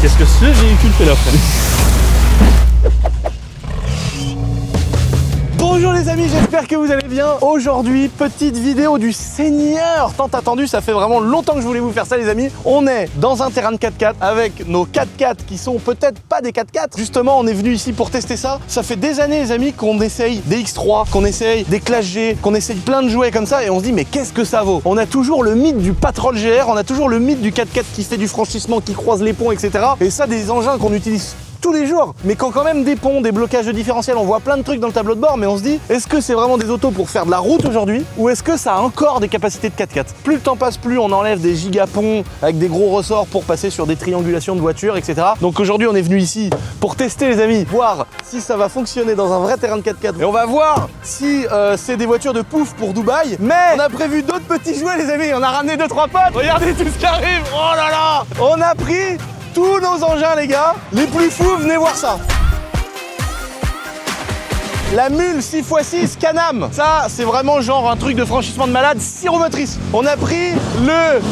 Qu'est-ce que ce véhicule fait là, frère? Bonjour les amis, j'espère que vous allez bien. Aujourd'hui, petite vidéo du Seigneur tant attendu, ça fait vraiment longtemps que je voulais vous faire ça les amis. On est dans un terrain de 4x4 avec nos 4x4 qui sont peut-être pas des 4x4. Justement, on est venu ici pour tester ça. Ça fait des années les amis qu'on essaye des X3, qu'on essaye des Clash G, qu'on essaye plein de jouets comme ça et on se dit mais qu'est-ce que ça vaut? On a toujours le mythe du Patrol GR, on a toujours le mythe du 4x4 qui fait du franchissement, qui croise les ponts, etc. Et ça, des engins qu'on utilise tous les jours, mais quand même des ponts, des blocages de différentiel, on voit plein de trucs dans le tableau de bord, mais on se dit, est-ce que c'est vraiment des autos pour faire de la route aujourd'hui, ou est-ce que ça a encore des capacités de 4x4? Plus le temps passe, plus on enlève des gigaponts avec des gros ressorts pour passer sur des triangulations de voitures, etc. Donc aujourd'hui, on est venu ici pour tester les amis, voir si ça va fonctionner dans un vrai terrain de 4x4, et on va voir si c'est des voitures de pouf pour Dubaï, mais on a prévu d'autres petits jouets les amis, on a ramené 2-3 potes, regardez tout ce qui arrive, oh là là, on a pris tous nos engins les gars, les plus fous, venez voir ça. La mule 6x6 Can-Am, ça c'est vraiment genre un truc de franchissement de malade, syromotrice. On a pris le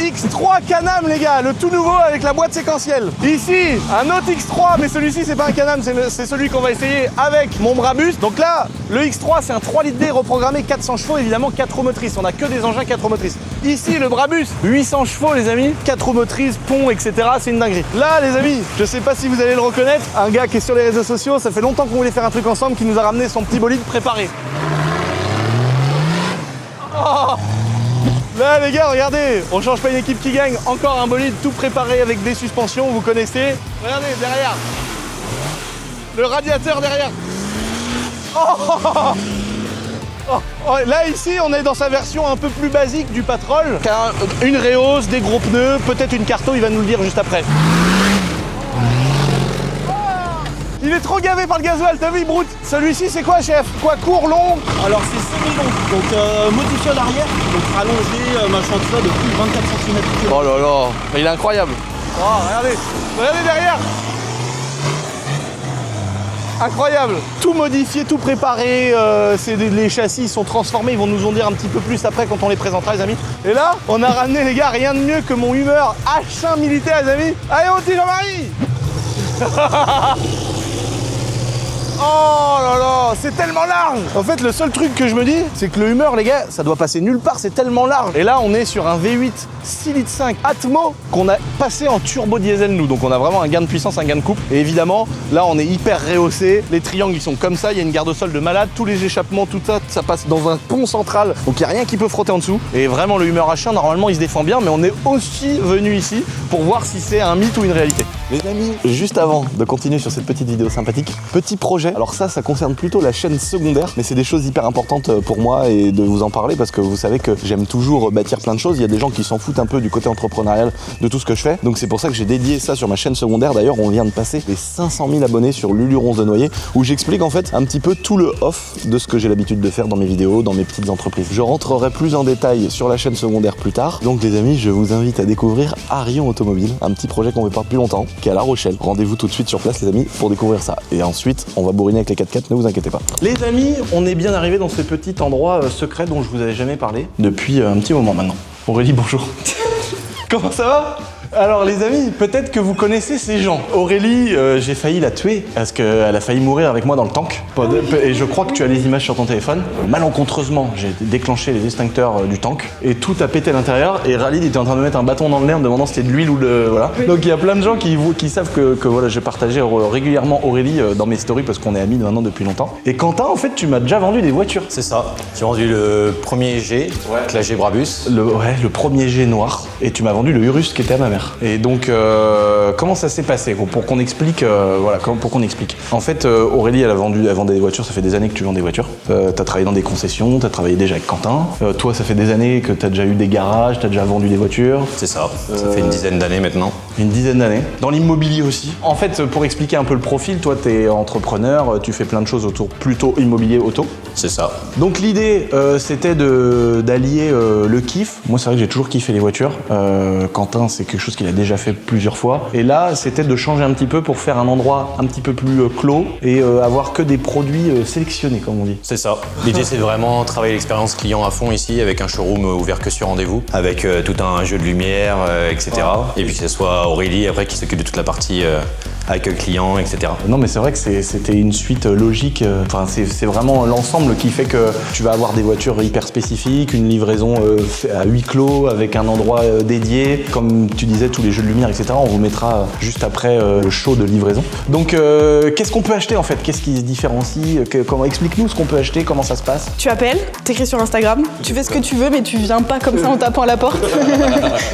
X3 Can-Am les gars, le tout nouveau avec la boîte séquentielle. Ici, un autre X3, mais celui-ci c'est pas un Can-Am, c'est celui qu'on va essayer avec mon Brabus. Donc là, le X3 c'est un 3 litres D reprogrammé 400 chevaux, évidemment 4 roues motrices. On a que des engins 4 roues motrices. Ici, le Brabus, 800 chevaux les amis, 4 roues motrices, pont, etc. C'est une dinguerie. Là les amis, je sais pas si vous allez le reconnaître, un gars qui est sur les réseaux sociaux, ça fait longtemps qu'on voulait faire un truc ensemble, qui nous a ramené son petit bolide préparé. Oh, là les gars, regardez, on change pas une équipe qui gagne, encore un bolide tout préparé avec des suspensions, vous connaissez. Regardez, derrière, le radiateur derrière. Oh, oh, là ici, on est dans sa version un peu plus basique du Patrol. Une réhausse, des gros pneus, peut-être une carto, il va nous le dire juste après. Il est trop gavé par le gasoil, t'as vu, il broute. Celui-ci, c'est quoi, chef? Quoi, court, long? Alors c'est semi-long, donc modifié à l'arrière, donc rallongé, machin de ça, de plus de 24 cm. Oh là là, il est incroyable. Oh, regardez, regardez derrière. Incroyable, tout modifié, tout préparé, les châssis sont transformés, ils vont nous en dire un petit peu plus après quand on les présentera les amis. Et là, on a ramené les gars, rien de mieux que mon Hummer H1 militaire les amis. Allez mon petit Jean-Marie. Oh là là, c'est tellement large. En fait, le seul truc que je me dis, c'est que le Hummer, les gars, ça doit passer nulle part, c'est tellement large. Et là, on est sur un V8 6 litres 5 Atmo qu'on a passé en turbo diesel, nous. Donc, on a vraiment un gain de puissance, un gain de couple. Et évidemment, là, on est hyper rehaussé. Les triangles, ils sont comme ça. Il y a une garde-sol de malade. Tous les échappements, tout ça, ça passe dans un pont central. Donc, il n'y a rien qui peut frotter en dessous. Et vraiment, le Hummer H1, normalement, il se défend bien. Mais on est aussi venu ici pour voir si c'est un mythe ou une réalité. Les amis, juste avant de continuer sur cette petite vidéo sympathique, petit projet. Alors ça concerne plutôt la chaîne secondaire, mais c'est des choses hyper importantes pour moi et de vous en parler parce que vous savez que j'aime toujours bâtir plein de choses. Il y a des gens qui s'en foutent un peu du côté entrepreneurial de tout ce que je fais. Donc c'est pour ça que j'ai dédié ça sur ma chaîne secondaire. D'ailleurs, on vient de passer les 500 000 abonnés sur Luluron de Noyer où j'explique en fait un petit peu tout le off de ce que j'ai l'habitude de faire dans mes vidéos, dans mes petites entreprises. Je rentrerai plus en détail sur la chaîne secondaire plus tard. Donc les amis, je vous invite à découvrir Arion Automobile, un petit projet qu'on prépare depuis longtemps, qui est à La Rochelle. Rendez-vous tout de suite sur place les amis pour découvrir ça. Et ensuite, on va bourriner avec les 4x4, ne vous inquiétez pas. Les amis, on est bien arrivé dans ce petit endroit secret dont je vous avais jamais parlé depuis un petit moment maintenant. Aurélie, bonjour. Comment ça va? Alors les amis, peut-être que vous connaissez ces gens. Aurélie, j'ai failli la tuer parce qu'elle a failli mourir avec moi dans le tank. Et je crois que tu as les images sur ton téléphone. Malencontreusement, j'ai déclenché les extincteurs du tank et tout a pété à l'intérieur. Et Khalid était en train de mettre un bâton dans le nez en me demandant si c'était de l'huile ou de... Voilà. Donc il y a plein de gens qui savent que voilà, j'ai partagé régulièrement Aurélie dans mes stories parce qu'on est amis maintenant depuis longtemps. Et Quentin, en fait, tu m'as déjà vendu des voitures. C'est ça. J'ai vendu le premier G, la G Brabus. Le premier G noir. Et tu m'as vendu le Urus qui était à ma mère. Et donc, comment ça s'est passé pour qu'on explique, pour qu'on explique. En fait, Aurélie, elle vendait des voitures, ça fait des années que tu vends des voitures. T'as travaillé dans des concessions, t'as travaillé déjà avec Quentin. Toi, ça fait des années que t'as déjà eu des garages, t'as déjà vendu des voitures. C'est ça, ça fait une dizaine d'années maintenant. Une dizaine d'années. Dans l'immobilier aussi. En fait, pour expliquer un peu le profil, toi, t'es entrepreneur, tu fais plein de choses autour, plutôt immobilier auto. C'est ça. Donc l'idée, c'était d'allier le kiff. Moi, c'est vrai que j'ai toujours kiffé les voitures. Quentin, c'est quelque chose chose qu'il a déjà fait plusieurs fois. Et là, c'était de changer un petit peu pour faire un endroit un petit peu plus clos et avoir que des produits sélectionnés, comme on dit. C'est ça. L'idée, c'est de vraiment travailler l'expérience client à fond ici, avec un showroom ouvert que sur rendez-vous, avec tout un jeu de lumière, etc. Et puis que ce soit Aurélie après qui s'occupe de toute la partie accueil client, etc. Non, mais c'est vrai que c'était une suite logique. Enfin, c'est vraiment l'ensemble qui fait que tu vas avoir des voitures hyper spécifiques, une livraison à huis clos avec un endroit dédié. Comme tu disais, tous les jeux de lumière, etc. On vous mettra juste après le show de livraison. Donc, qu'est-ce qu'on peut acheter en fait? Qu'est-ce qui se différencie? Explique-nous ce qu'on peut acheter, comment ça se passe? Tu appelles, t'écris sur Instagram, tu fais ce que tu veux, mais tu viens pas comme ça en tapant à la porte.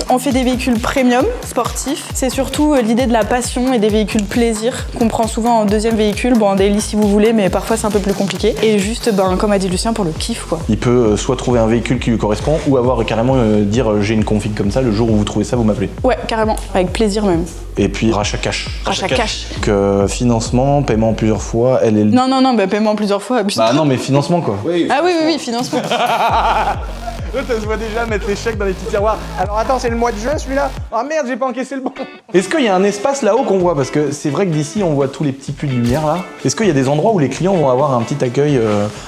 On fait des véhicules premium, sportifs. C'est surtout l'idée de la passion et des véhicules plaisir qu'on prend souvent en deuxième véhicule, bon en daily si vous voulez, mais parfois c'est un peu plus compliqué. Et juste, comme a dit Lucien, pour le kiff quoi. Il peut soit trouver un véhicule qui lui correspond ou avoir carrément dire j'ai une config comme ça, le jour où vous trouvez ça, vous m'appelez. Ouais, carrément, avec plaisir même. Et puis rachat cash. Rachat cash. Donc, financement, paiement plusieurs fois, elle est... Non, paiement plusieurs fois. Bah non mais financement quoi. Oui. Ah oui, financement. L'autre, elle se voit déjà mettre les chèques dans les petits tiroirs. Alors attends, c'est le mois de juin celui-là? Ah merde, j'ai pas encaissé le bon. Est-ce qu'il y a un espace là-haut qu'on voit? Parce que c'est vrai que d'ici, on voit tous les petits puits de lumière là. Est-ce qu'il y a des endroits où les clients vont avoir un petit accueil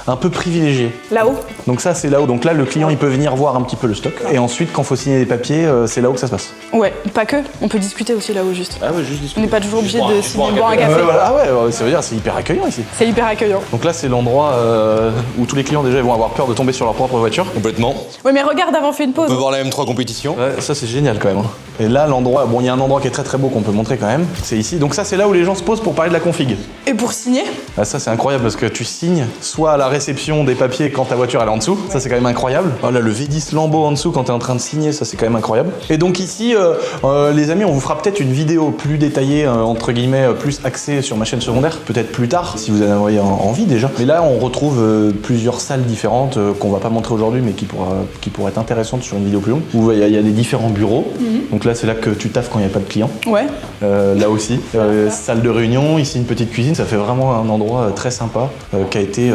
un peu privilégié? Là-haut. Donc ça, c'est là-haut. Donc là, le client, il peut venir voir un petit peu le stock. Et ensuite, quand faut signer des papiers, c'est là-haut que ça se passe. Ouais, pas que. On peut discuter aussi là-haut juste. Ah ouais, juste On n'est pas toujours obligé de signer boire un café. Voilà. Ah ouais, ça veut dire c'est hyper accueillant ici. C'est hyper accueillant. Donc là, c'est l'endroit où tous les clients déjà ils vont avoir peur de tomber sur leur propre voiture. Complètement. Ouais, mais regarde, avant, fait une pause. On peut voir la M3 compétition. Ouais, ça c'est génial quand même. Et là, l'endroit, bon, il y a un endroit qui est très très beau qu'on peut montrer quand même. C'est ici. Donc ça, c'est là où les gens se posent pour parler de la config. Et pour signer? Ah, ça c'est incroyable parce que tu signes soit à la réception des papiers quand ta voiture elle est en dessous. Ça c'est quand même incroyable. Oh là, le V10 Lambo en dessous quand t'es en train de signer, ça c'est quand même incroyable. Et donc ici, les amis, on vous fera peut-être une vidéo plus détaillée, entre guillemets, plus axée sur ma chaîne secondaire, peut-être plus tard, si vous en avez envie déjà. Mais là, on retrouve plusieurs salles différentes qu'on va pas montrer aujourd'hui, mais qui pourraient être intéressantes sur une vidéo plus longue. Où il y a des différents bureaux. Donc là, c'est là que tu taffes quand il n'y a pas de clients. Ouais. Là aussi, salle de réunion, ici une petite cuisine, ça fait vraiment un endroit très sympa qui a été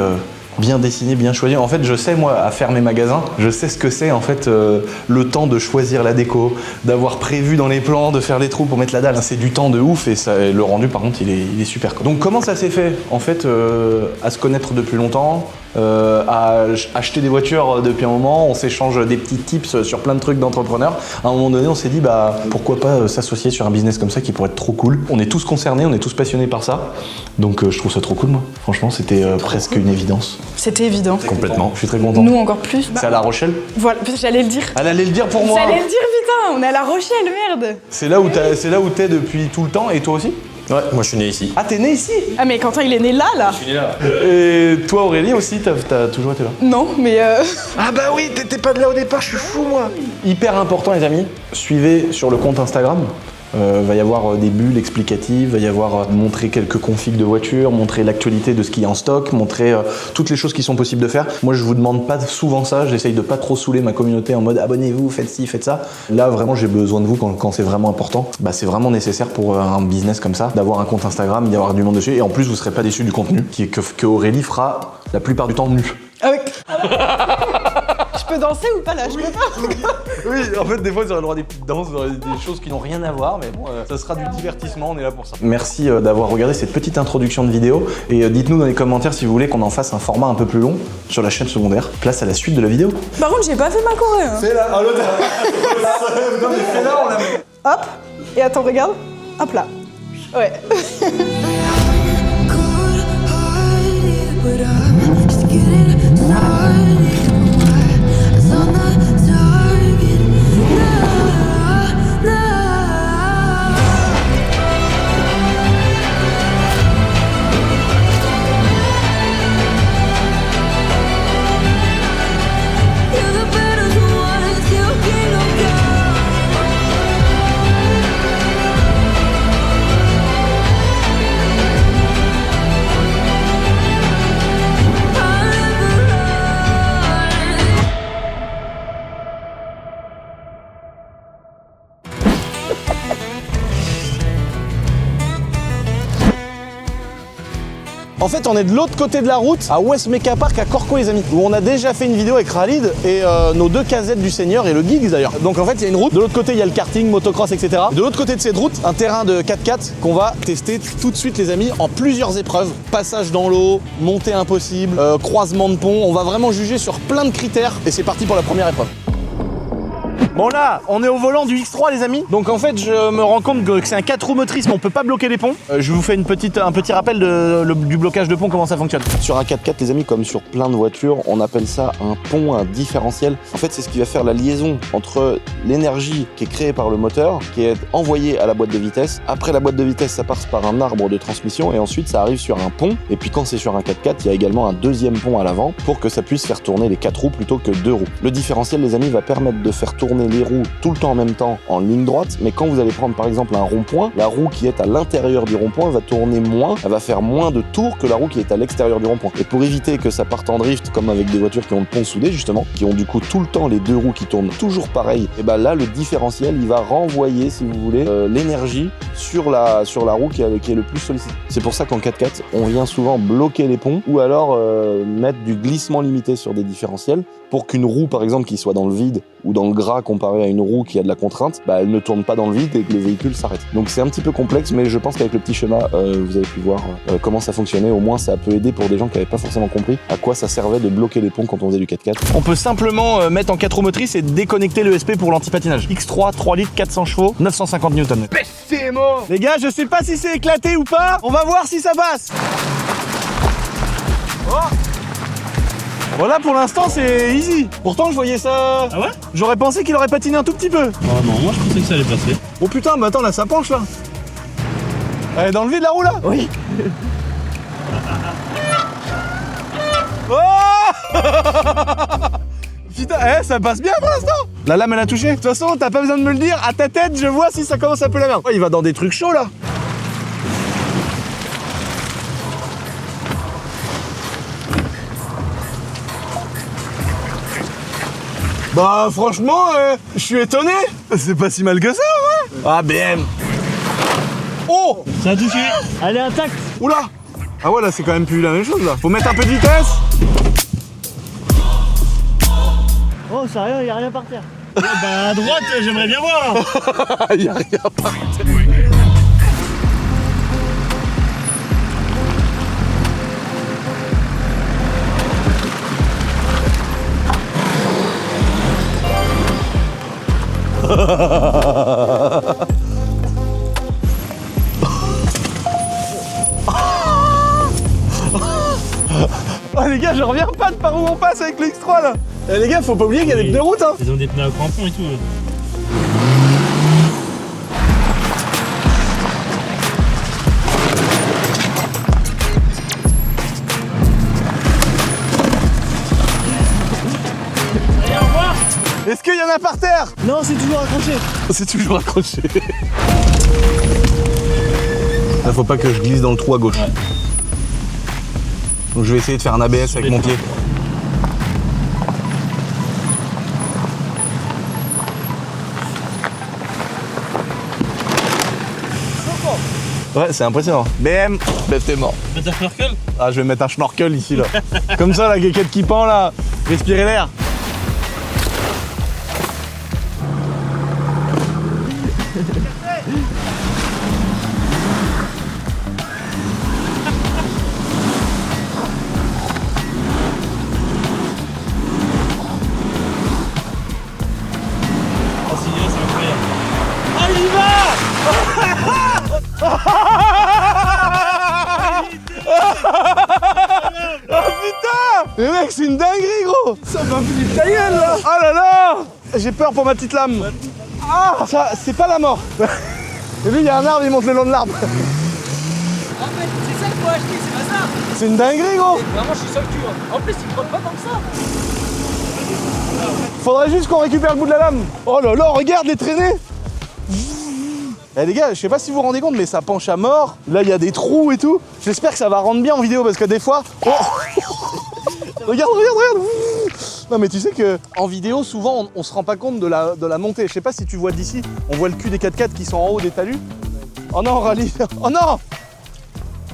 bien dessiné, bien choisi. En fait, je sais, moi, à faire mes magasins, je sais ce que c'est, en fait, le temps de choisir la déco, d'avoir prévu dans les plans, de faire les trous pour mettre la dalle. C'est du temps de ouf et le rendu, par contre, il est super. Donc, comment ça s'est fait? En fait, à se connaître depuis longtemps, à acheter des voitures depuis un moment, on s'échange des petits tips sur plein de trucs d'entrepreneurs. À un moment donné, on s'est dit, pourquoi pas s'associer sur un business comme ça qui pourrait être trop cool. On est tous concernés, on est tous passionnés par ça. Donc, je trouve ça trop cool, moi. Franchement, c'était presque une évidence. C'était évident. Complètement. Je suis très content. Nous encore plus. C'est à La Rochelle? Voilà, j'allais le dire. Elle allait le dire pour moi. J'allais le dire, putain, on est à La Rochelle, merde. C'est là où t'es depuis tout le temps, et toi aussi? Ouais, moi je suis né ici. Ah, t'es né ici? Ah, mais Quentin, il est né là. Je suis né là. Et toi, Aurélie, aussi, t'as toujours été là? Non, mais Ah bah oui, t'étais pas de là au départ, je suis fou, moi. Hyper important, les amis, suivez sur le compte Instagram. Va y avoir des bulles explicatives, va y avoir montrer quelques configs de voitures, montrer l'actualité de ce qu'il y a en stock, montrer toutes les choses qui sont possibles de faire. Moi, je vous demande pas souvent ça, j'essaye de pas trop saouler ma communauté en mode abonnez-vous, faites ci, faites ça. Là, vraiment, j'ai besoin de vous quand c'est vraiment important. C'est vraiment nécessaire pour un business comme ça, d'avoir un compte Instagram, d'y avoir du monde dessus. Et en plus, vous serez pas déçus du contenu que Aurélie fera la plupart du temps nu. avec... Je peux danser ou pas là? Je peux pas. Oui, en fait, des fois, vous aurez le droit à des petites danses, des choses qui n'ont rien à voir, mais bon, ça sera du divertissement, on est là pour ça. Merci d'avoir regardé cette petite introduction de vidéo, et dites-nous dans les commentaires si vous voulez qu'on en fasse un format un peu plus long sur la chaîne secondaire. Place à la suite de la vidéo. Par contre, j'ai pas fait ma choré. Hein. Fais là, oh l'autre. Non mais fais là, on la... Hop, et attends, regarde. Hop là. Ouais. En fait, on est de l'autre côté de la route, à West Meca Park, à Corco, les amis, où on a déjà fait une vidéo avec Khalid et nos 2 casettes du Seigneur et le Giggs d'ailleurs. Donc en fait, il y a une route. De l'autre côté, il y a le karting, motocross, etc. De l'autre côté de cette route, un terrain de 4x4 qu'on va tester tout de suite, les amis, en plusieurs épreuves. Passage dans l'eau, montée impossible, croisement de pont. On va vraiment juger sur plein de critères et c'est parti pour la première épreuve. Bon là, on est au volant du X3 les amis. Donc en fait, je me rends compte que c'est un 4 roues motrices mais on peut pas bloquer les ponts. Je vous fais un petit rappel du blocage de pont, comment ça fonctionne. Sur un 4x4 les amis, comme sur plein de voitures, on appelle ça un pont, un différentiel. En fait, c'est ce qui va faire la liaison entre l'énergie qui est créée par le moteur, qui est envoyée à la boîte de vitesse. Après la boîte de vitesse, ça passe par un arbre de transmission et ensuite ça arrive sur un pont. Et puis quand c'est sur un 4x4, il y a également un deuxième pont à l'avant pour que ça puisse faire tourner les 4 roues plutôt que 2 roues. Le différentiel les amis va permettre de faire tourner les roues tout le temps en même temps en ligne droite, mais quand vous allez prendre par exemple un rond-point, la roue qui est à l'intérieur du rond-point va tourner moins, elle va faire moins de tours que la roue qui est à l'extérieur du rond-point. Et pour éviter que ça parte en drift comme avec des voitures qui ont le pont soudé justement, qui ont du coup tout le temps les 2 roues qui tournent toujours pareil, et ben là le différentiel il va renvoyer si vous voulez l'énergie sur la roue qui est le plus sollicitée. C'est pour ça qu'en 4x4 on vient souvent bloquer les ponts ou alors mettre du glissement limité sur des différentiels pour qu'une roue par exemple qui soit dans le vide ou dans le gras comparé à une roue qui a de la contrainte, bah, elle ne tourne pas dans le vide et que le véhicule s'arrête. Donc c'est un petit peu complexe, mais je pense qu'avec le petit schéma, vous avez pu voir comment ça fonctionnait. Au moins ça peut aider pour des gens qui n'avaient pas forcément compris à quoi ça servait de bloquer les ponts quand on faisait du 4x4. On peut simplement mettre en 4 roues motrices et déconnecter l'ESP pour l'antipatinage. X3, 3 litres, 400 chevaux, 950 Nm. Les gars, je sais pas si c'est éclaté ou pas, on va voir si ça passe. Oh. Voilà, pour l'instant c'est easy. Pourtant je voyais ça. Ah ouais? J'aurais pensé qu'il aurait patiné un tout petit peu. Oh non, moi je pensais que ça allait passer. Oh putain, mais attends, là ça penche là. Elle est dans le vide la roue là? Oui. Oh. Putain, ça passe bien pour l'instant. La lame elle a touché. De toute façon, t'as pas besoin de me le dire. À ta tête, je vois si ça commence un peu la merde. Oh, il va dans des trucs chauds là. Bah franchement, je suis étonné. C'est pas si mal que ça, ouais. Ah BM. Oh. Ça a touché. Elle est intacte. Oula. Ah ouais, là c'est quand même plus la même chose là. Faut mettre un peu de vitesse. Oh, sérieux, y a rien par terre. Bah à droite, j'aimerais bien voir là. Y a rien par terre. Oh les gars, je reviens pas de par où on passe avec le X3 là. Eh, les gars, faut pas oublier qu'il y a des pneus route hein. Ils ont des pneus à crampons et tout. Est-ce qu'il y en a par terre? Non, c'est toujours accroché. C'est toujours accroché. Là, faut pas que je glisse dans le trou à gauche. Ouais. Donc je vais essayer de faire un ABS avec mon pied. Ouais, c'est impressionnant. BM, ben t'es mort. Mettre un snorkel? Ah, je vais mettre un schnorkel ici là. Comme ça, la guéquette qui pend là. Respirez l'air. Mais mec, c'est une dinguerie gros. Ça m'a foutu ta gueule là. Oh là là. J'ai peur pour ma petite lame. Ah, ça, c'est pas la mort. Et lui, il y a un arbre, il monte le long de l'arbre. En fait, c'est ça qu'il faut acheter, c'est pas ça. C'est une dinguerie gros. Vraiment, je suis sur le cul. Hein. En plus, il croque pas tant que ça. Faudrait juste qu'on récupère le bout de la lame. Oh là là, regarde les traînées. Eh les gars, je sais pas si vous vous rendez compte, mais ça penche à mort. Là, il y a des trous et tout. J'espère que ça va rendre bien en vidéo parce que des fois... Oh. Regarde. Non mais tu sais que en vidéo, souvent, on se rend pas compte de la montée. Je sais pas si tu vois d'ici, on voit le cul des 4x4 qui sont en haut des talus. Oh non, rallye. Oh non.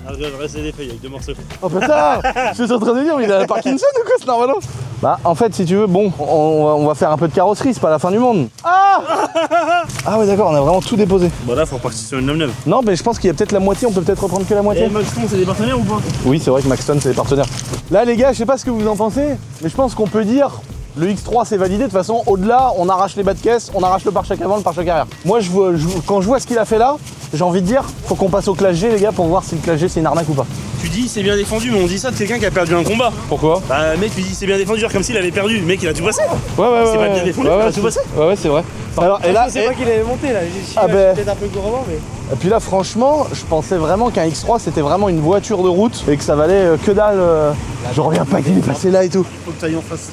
Ah, je dois rester des feuilles avec 2 morceaux. Oh putain, je suis en train de dire, mais il a la Parkinson ou quoi ce Narvalo? Bah en fait si tu veux, bon, on va faire un peu de carrosserie, c'est pas la fin du monde. Ah ah ouais d'accord, on a vraiment tout déposé. Bon là faut repartir sur une 9-9. Non mais je pense qu'il y a peut-être la moitié, on peut peut-être reprendre que la moitié. Et Maxton c'est des partenaires ou pas? Oui c'est vrai que Maxton c'est des partenaires. Là les gars, je sais pas ce que vous en pensez, mais je pense qu'on peut dire le X3 c'est validé, de toute façon au-delà on arrache les bas de caisse, on arrache le pare-choc avant, le pare-choc arrière. Moi quand je vois ce qu'il a fait là, j'ai envie de dire, faut qu'on passe au classe G les gars pour voir si le classe G c'est une arnaque ou pas. Tu dis c'est bien défendu, mais on dit ça de quelqu'un qui a perdu un combat. Pourquoi? Bah mec tu dis c'est bien défendu, genre comme s'il avait perdu, le mec il a tout passé. Ouais C'est pas bien défendu, il a tout passé. Ouais c'est vrai. Alors et là, C'est pas qu'il avait monté là, j'ai chié, Ah ben. peut-être un peu gourmand mais... et puis là franchement, je pensais vraiment qu'un X3 c'était vraiment une voiture de route et que ça valait que dalle. Je reviens pas qu'il est passé là et tout. Faut que tu ailles en face.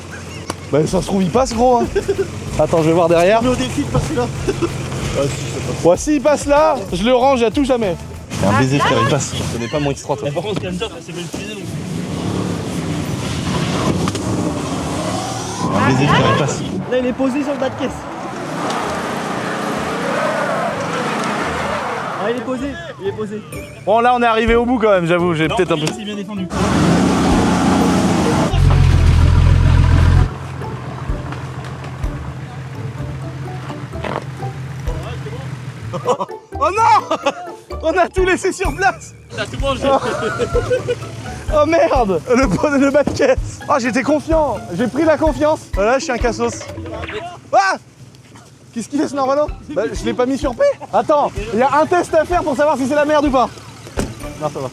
Bah ça se trouve il passe gros hein. Attends je vais voir derrière. Mais au défi de passer là. Ouais s'il passe là, je le range à tout jamais. C'est un baiser frère, il passe. Je connais pas mon X3 toi. Mais par contre calme-toi, c'est pas une fusée donc. Un baiser frère, il passe. Là il est posé sur le bas de caisse. Ah il est posé. Bon là on est arrivé au bout quand même, j'avoue, j'ai peut-être un peu. C'est bien défendu. Oh non on a tout laissé sur place. T'as tout mangé. Oh merde, le bas de caisse. Ah j'étais confiant, j'ai pris la confiance. Voilà, je suis un cassos. Ah qu'est-ce qu'il fait ce Narvalo? Bah je l'ai pas mis sur P. Attends, il y a un test à faire pour savoir si c'est la merde ou pas. Non ça va.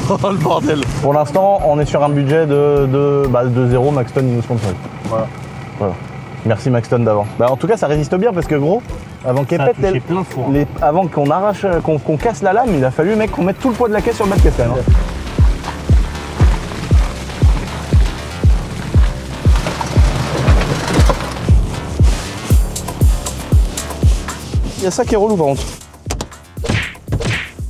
Oh le bordel. Pour l'instant on est sur un budget de 0, Maxton nous sponsorise. Voilà. Merci Maxton d'avant. Bah en tout cas ça résiste bien parce que gros, avant qu'elle pète, plein de fois. avant qu'on arrache, qu'on casse la lame, il a fallu mec qu'on mette tout le poids de la caisse sur le bas de caisse quand même. Hein. Il y a ça qui est relou par contre.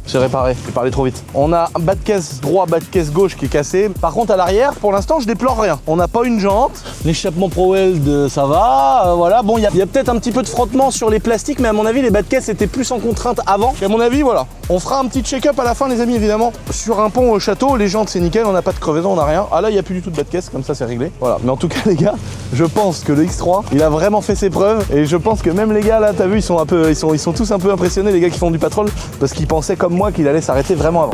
J'ai réparé, j'ai parlé trop vite. On a un bas de caisse droit, bas de caisse gauche qui est cassé. Par contre à l'arrière, pour l'instant, je déplore rien. On n'a pas une jante. L'échappement ProWeld, ça va. Voilà, bon, il y a peut-être un petit peu de frottement sur les plastiques, mais à mon avis, les bas de caisse étaient plus en contrainte avant. Et à mon avis, voilà. On fera un petit check-up à la fin, les amis, évidemment. Sur un pont au château, les jantes, c'est nickel, on n'a pas de crevaison, on n'a rien. Ah là, il n'y a plus du tout de bas de caisse, comme ça, c'est réglé. Voilà. Mais en tout cas, les gars, je pense que le X3, il a vraiment fait ses preuves. Et je pense que même les gars, là, t'as vu, ils sont tous un peu impressionnés, les gars qui font du patrol, parce qu'ils pensaient comme moi qu'il allait s'arrêter vraiment avant.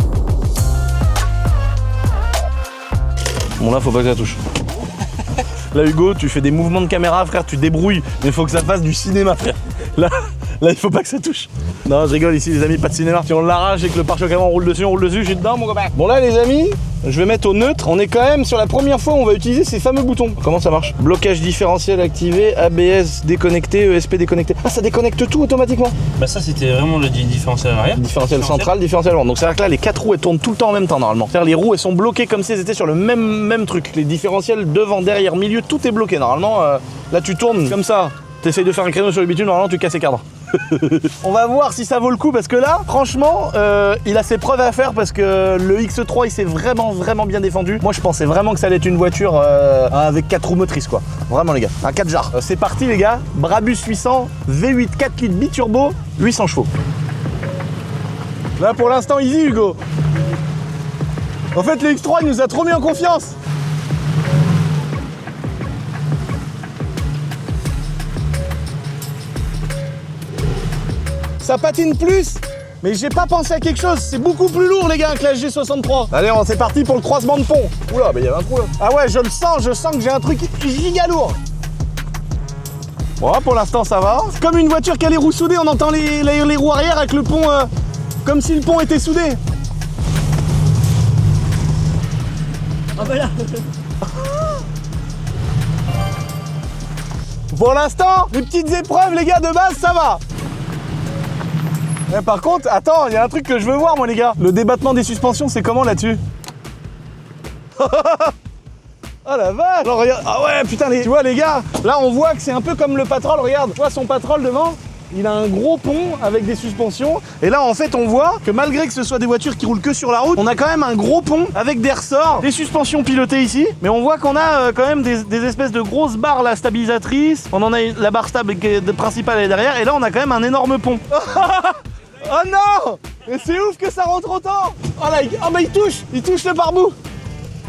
Bon là faut pas que ça touche. Là Hugo, tu fais des mouvements de caméra frère, tu débrouilles, mais il faut que ça fasse du cinéma frère. Là il faut pas que ça touche. Non je rigole ici les amis, pas de cinéma. Si on l'arrache et que le pare-choc avant on roule dessus, je suis dedans mon copain. Bon là les amis, je vais mettre au neutre. On est quand même sur la première fois où on va utiliser ces fameux boutons. Comment ça marche? Blocage différentiel activé, ABS déconnecté, ESP déconnecté. Ah ça déconnecte tout automatiquement. Bah ça c'était vraiment le différentiel à l'arrière. Différentiel central, différentiel avant. Donc c'est-à-dire que là les 4 roues elles tournent tout le temps en même temps normalement. C'est-à-dire les roues elles sont bloquées comme si elles étaient sur le même truc. Les différentiels devant, derrière, milieu, tout est bloqué normalement. Là tu tournes comme ça. T'essayes de faire un créneau sur le bitume, normalement tu casses les cadres. On va voir si ça vaut le coup parce que là, franchement, il a ses preuves à faire parce que le X3 il s'est vraiment bien défendu. Moi je pensais vraiment que ça allait être une voiture avec 4 roues motrices quoi. Vraiment les gars, un 4 jars. C'est parti les gars, Brabus 800, V8 4 litres biturbo, 800 chevaux. Là pour l'instant easy Hugo. En fait le X3 il nous a trop mis en confiance. Ça patine plus, mais j'ai pas pensé à quelque chose, c'est beaucoup plus lourd les gars que la G63. Allez, c'est parti pour le croisement de pont. Oula, mais il y avait un trou là. Ah ouais, je sens que j'ai un truc giga lourd. Bon, pour l'instant ça va. C'est comme une voiture qui a les roues soudées, on entend les roues arrière avec le pont, comme si le pont était soudé. Ah bah là. Pour l'instant, les petites épreuves les gars de base ça va. Mais par contre, attends, il y a un truc que je veux voir moi les gars. Le débattement des suspensions, c'est comment là-dessus? Oh la vache! Alors, regarde. Ah ouais, putain, tu vois les gars, là on voit que c'est un peu comme le Patrol, regarde. Tu vois son Patrol devant? Il a un gros pont avec des suspensions. Et là en fait on voit que malgré que ce soit des voitures qui roulent que sur la route, on a quand même un gros pont avec des ressorts, des suspensions pilotées ici. Mais on voit qu'on a quand même des espèces de grosses barres là, stabilisatrices. On en a la barre stable principale est derrière. Et là on a quand même un énorme pont. Oh non! Mais c'est ouf que ça rentre autant! Oh là, mais il touche le pare-boue!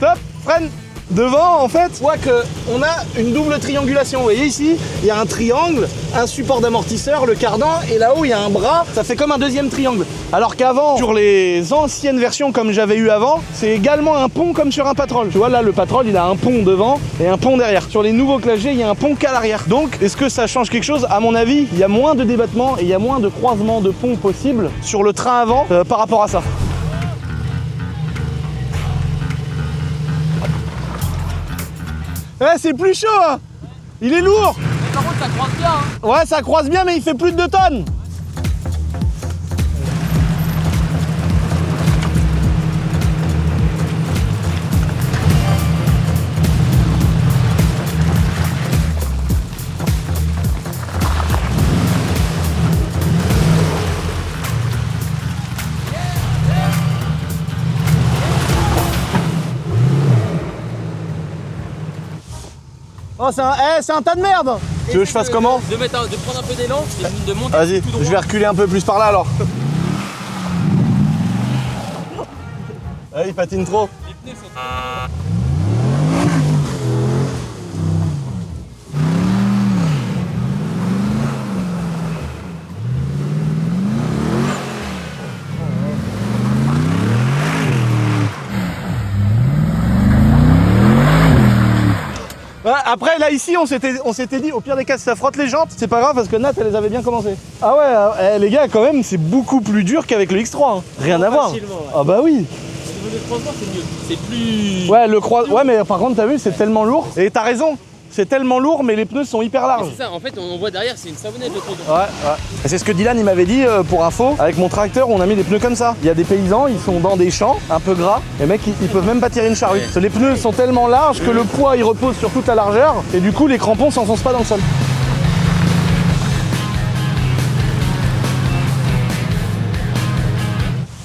Top, freine! Devant, en fait, on voit qu'on a une double triangulation. Vous voyez ici, il y a un triangle, un support d'amortisseur, le cardan, et là-haut, il y a un bras. Ça fait comme un deuxième triangle. Alors qu'avant, sur les anciennes versions comme j'avais eu avant, c'est également un pont comme sur un Patrol. Tu vois, là, le Patrol, il a un pont devant et un pont derrière. Sur les nouveaux Classe G, il y a un pont qu'à l'arrière. Donc, est-ce que ça change quelque chose? À mon avis, il y a moins de débattement et il y a moins de croisements de ponts possibles sur le train avant par rapport à ça. Ouais, c'est plus chaud, hein. Il est lourd. Mais par contre, ça croise bien. Hein. Ouais, ça croise bien, mais il fait plus de 2 tonnes. Oh, c'est un tas de merde. Tu veux que je fasse comment? De prendre un peu d'élan et de monter. Vas-y, tout droit. je vais reculer un peu plus par là alors. Ouais, il patine trop. Les pneus sont Ouais, après là ici on s'était dit au pire des cas si ça frotte les jantes, c'est pas grave parce que Nat elle les avait bien commencé. Ah ouais, les gars quand même c'est beaucoup plus dur qu'avec le X3. Hein. Rien à voir. Ouais. Ah bah oui. Au niveau des croisements, c'est mieux. C'est plus. Ouais, ouais mais par contre t'as vu c'est tellement lourd. Et t'as raison. C'est tellement lourd, mais les pneus sont hyper larges. C'est ça, en fait, on voit derrière, c'est une savonnette le truc. Ouais. Et c'est ce que Dylan il m'avait dit pour info. Avec mon tracteur, on a mis des pneus comme ça. Il y a des paysans, ils sont dans des champs un peu gras. Les mecs, ils peuvent même pas tirer une charrue. Parce que les pneus sont tellement larges que le poids il repose sur toute la largeur. Et du coup, les crampons s'enfoncent pas dans le sol.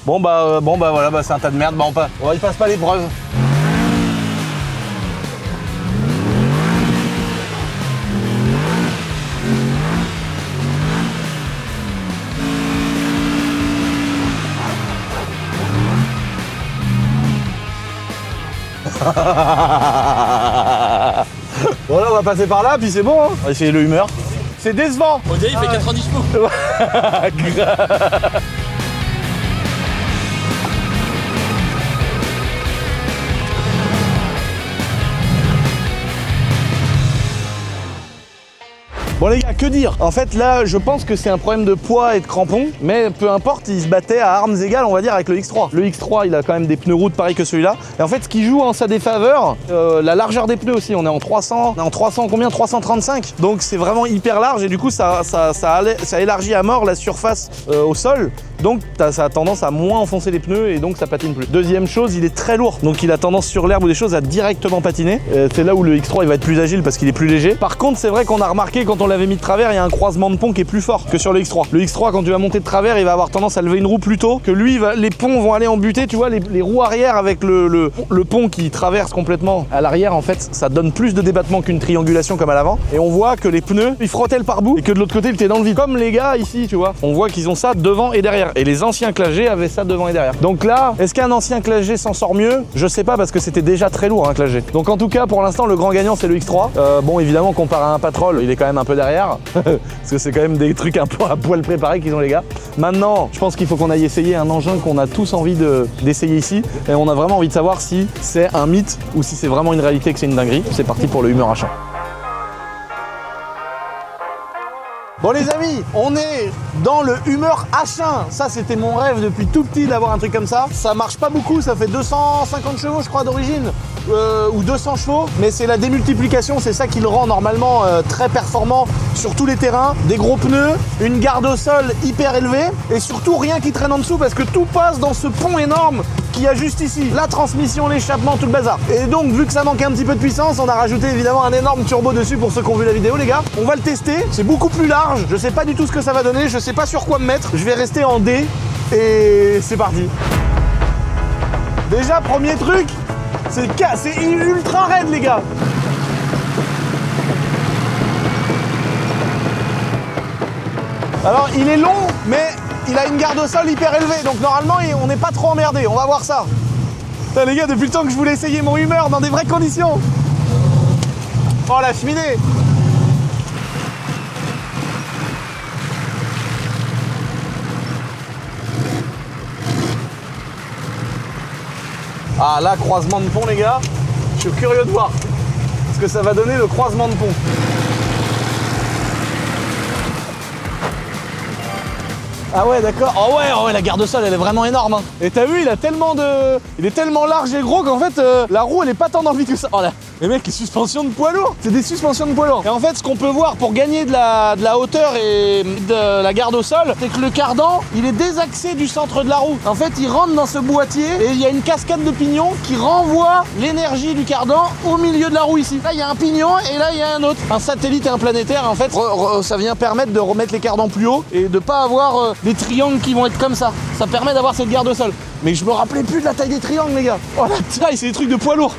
Bon bah voilà, c'est un tas de merde. Il passe pas l'épreuve. Voilà, on va passer par là, puis c'est bon, hein. On va essayer le humeur. C'est décevant. On dirait il fait 90 chevaux. Bon les gars, que dire? En fait là, je pense que c'est un problème de poids et de crampons, mais peu importe, il se battait à armes égales, on va dire, avec le X3. Le X3, il a quand même des pneus route pareils que celui-là. Et en fait, ce qui joue en sa défaveur, la largeur des pneus aussi. On est en 300, combien? 335. Donc c'est vraiment hyper large et du coup, ça élargit à mort la surface au sol. Donc ça a tendance à moins enfoncer les pneus et donc ça patine plus. Deuxième chose, il est très lourd. Donc il a tendance sur l'herbe ou des choses à directement patiner. C'est là où le X3 il va être plus agile parce qu'il est plus léger. Par contre, c'est vrai qu'on a remarqué quand on l'avait mis de travers, il y a un croisement de pont qui est plus fort que sur le X3. Le X3, quand tu vas monter de travers, il va avoir tendance à lever une roue plus tôt que lui. Les ponts vont aller en butée, tu vois, les roues arrière avec le pont qui traverse complètement à l'arrière, en fait, ça donne plus de débattement qu'une triangulation comme à l'avant. Et on voit que les pneus, ils frottaient le pare-boue et que de l'autre côté, il était dans le vide. Comme les gars ici, tu vois, on voit qu'ils ont ça devant et derrière. Et les anciens Classe G avaient ça devant et derrière. Donc là, est-ce qu'un ancien Classe G s'en sort mieux? Je sais pas parce que c'était déjà très lourd un Classe G. Donc en tout cas, pour l'instant, le grand gagnant, c'est le X3. Bon, évidemment, comparé à un Patrol, il est quand même un peu derrière. Parce que c'est quand même des trucs un peu à poil préparés qu'ils ont les gars. Maintenant, je pense qu'il faut qu'on aille essayer un engin qu'on a tous envie d'essayer ici. Et on a vraiment envie de savoir si c'est un mythe ou si c'est vraiment une réalité, que c'est une dinguerie. C'est parti pour le Humeur Achat. Bon les amis, on est dans le Humeur H1. Ça c'était mon rêve depuis tout petit d'avoir un truc comme ça. Ça marche pas beaucoup, ça fait 250 chevaux je crois d'origine. Ou 200 chevaux, mais c'est la démultiplication, c'est ça qui le rend normalement très performant sur tous les terrains. Des gros pneus, une garde au sol hyper élevée et surtout rien qui traîne en dessous parce que tout passe dans ce pont énorme qu'il y a juste ici. La transmission, l'échappement, tout le bazar. Et donc vu que ça manquait un petit peu de puissance, on a rajouté évidemment un énorme turbo dessus pour ceux qui ont vu la vidéo les gars. On va le tester, c'est beaucoup plus large, je sais pas du tout ce que ça va donner, je sais pas sur quoi me mettre. Je vais rester en D et c'est parti. Déjà premier truc, c'est ultra raide les gars. Alors il est long mais il a une garde au sol hyper élevée, donc normalement on n'est pas trop emmerdé, on va voir ça. Putain, les gars, depuis le temps que je voulais essayer mon Hummer dans des vraies conditions. Oh la cheminée. Ah là, croisement de pont les gars, je suis curieux de voir ce que ça va donner le croisement de pont. Ah ouais d'accord, oh ouais, la garde au sol elle est vraiment énorme hein. Et t'as vu il est tellement large et gros qu'en fait la roue elle est pas tant dans le vide que ça. Oh là, les mecs, les suspensions de poids lourd, c'est des suspensions de poids lourd. Et en fait ce qu'on peut voir pour gagner de la hauteur et de la garde au sol, c'est que le cardan il est désaxé du centre de la roue. En fait il rentre dans ce boîtier et il y a une cascade de pignons qui renvoie l'énergie du cardan au milieu de la roue ici. Là il y a un pignon et là il y a un autre. Un satellite et un planétaire en fait, ça vient permettre de remettre les cardans plus haut et de pas avoir des triangles qui vont être comme ça. Ça permet d'avoir cette garde au sol. Mais je me rappelais plus de la taille des triangles les gars. Oh la taille, c'est des trucs de poids lourd.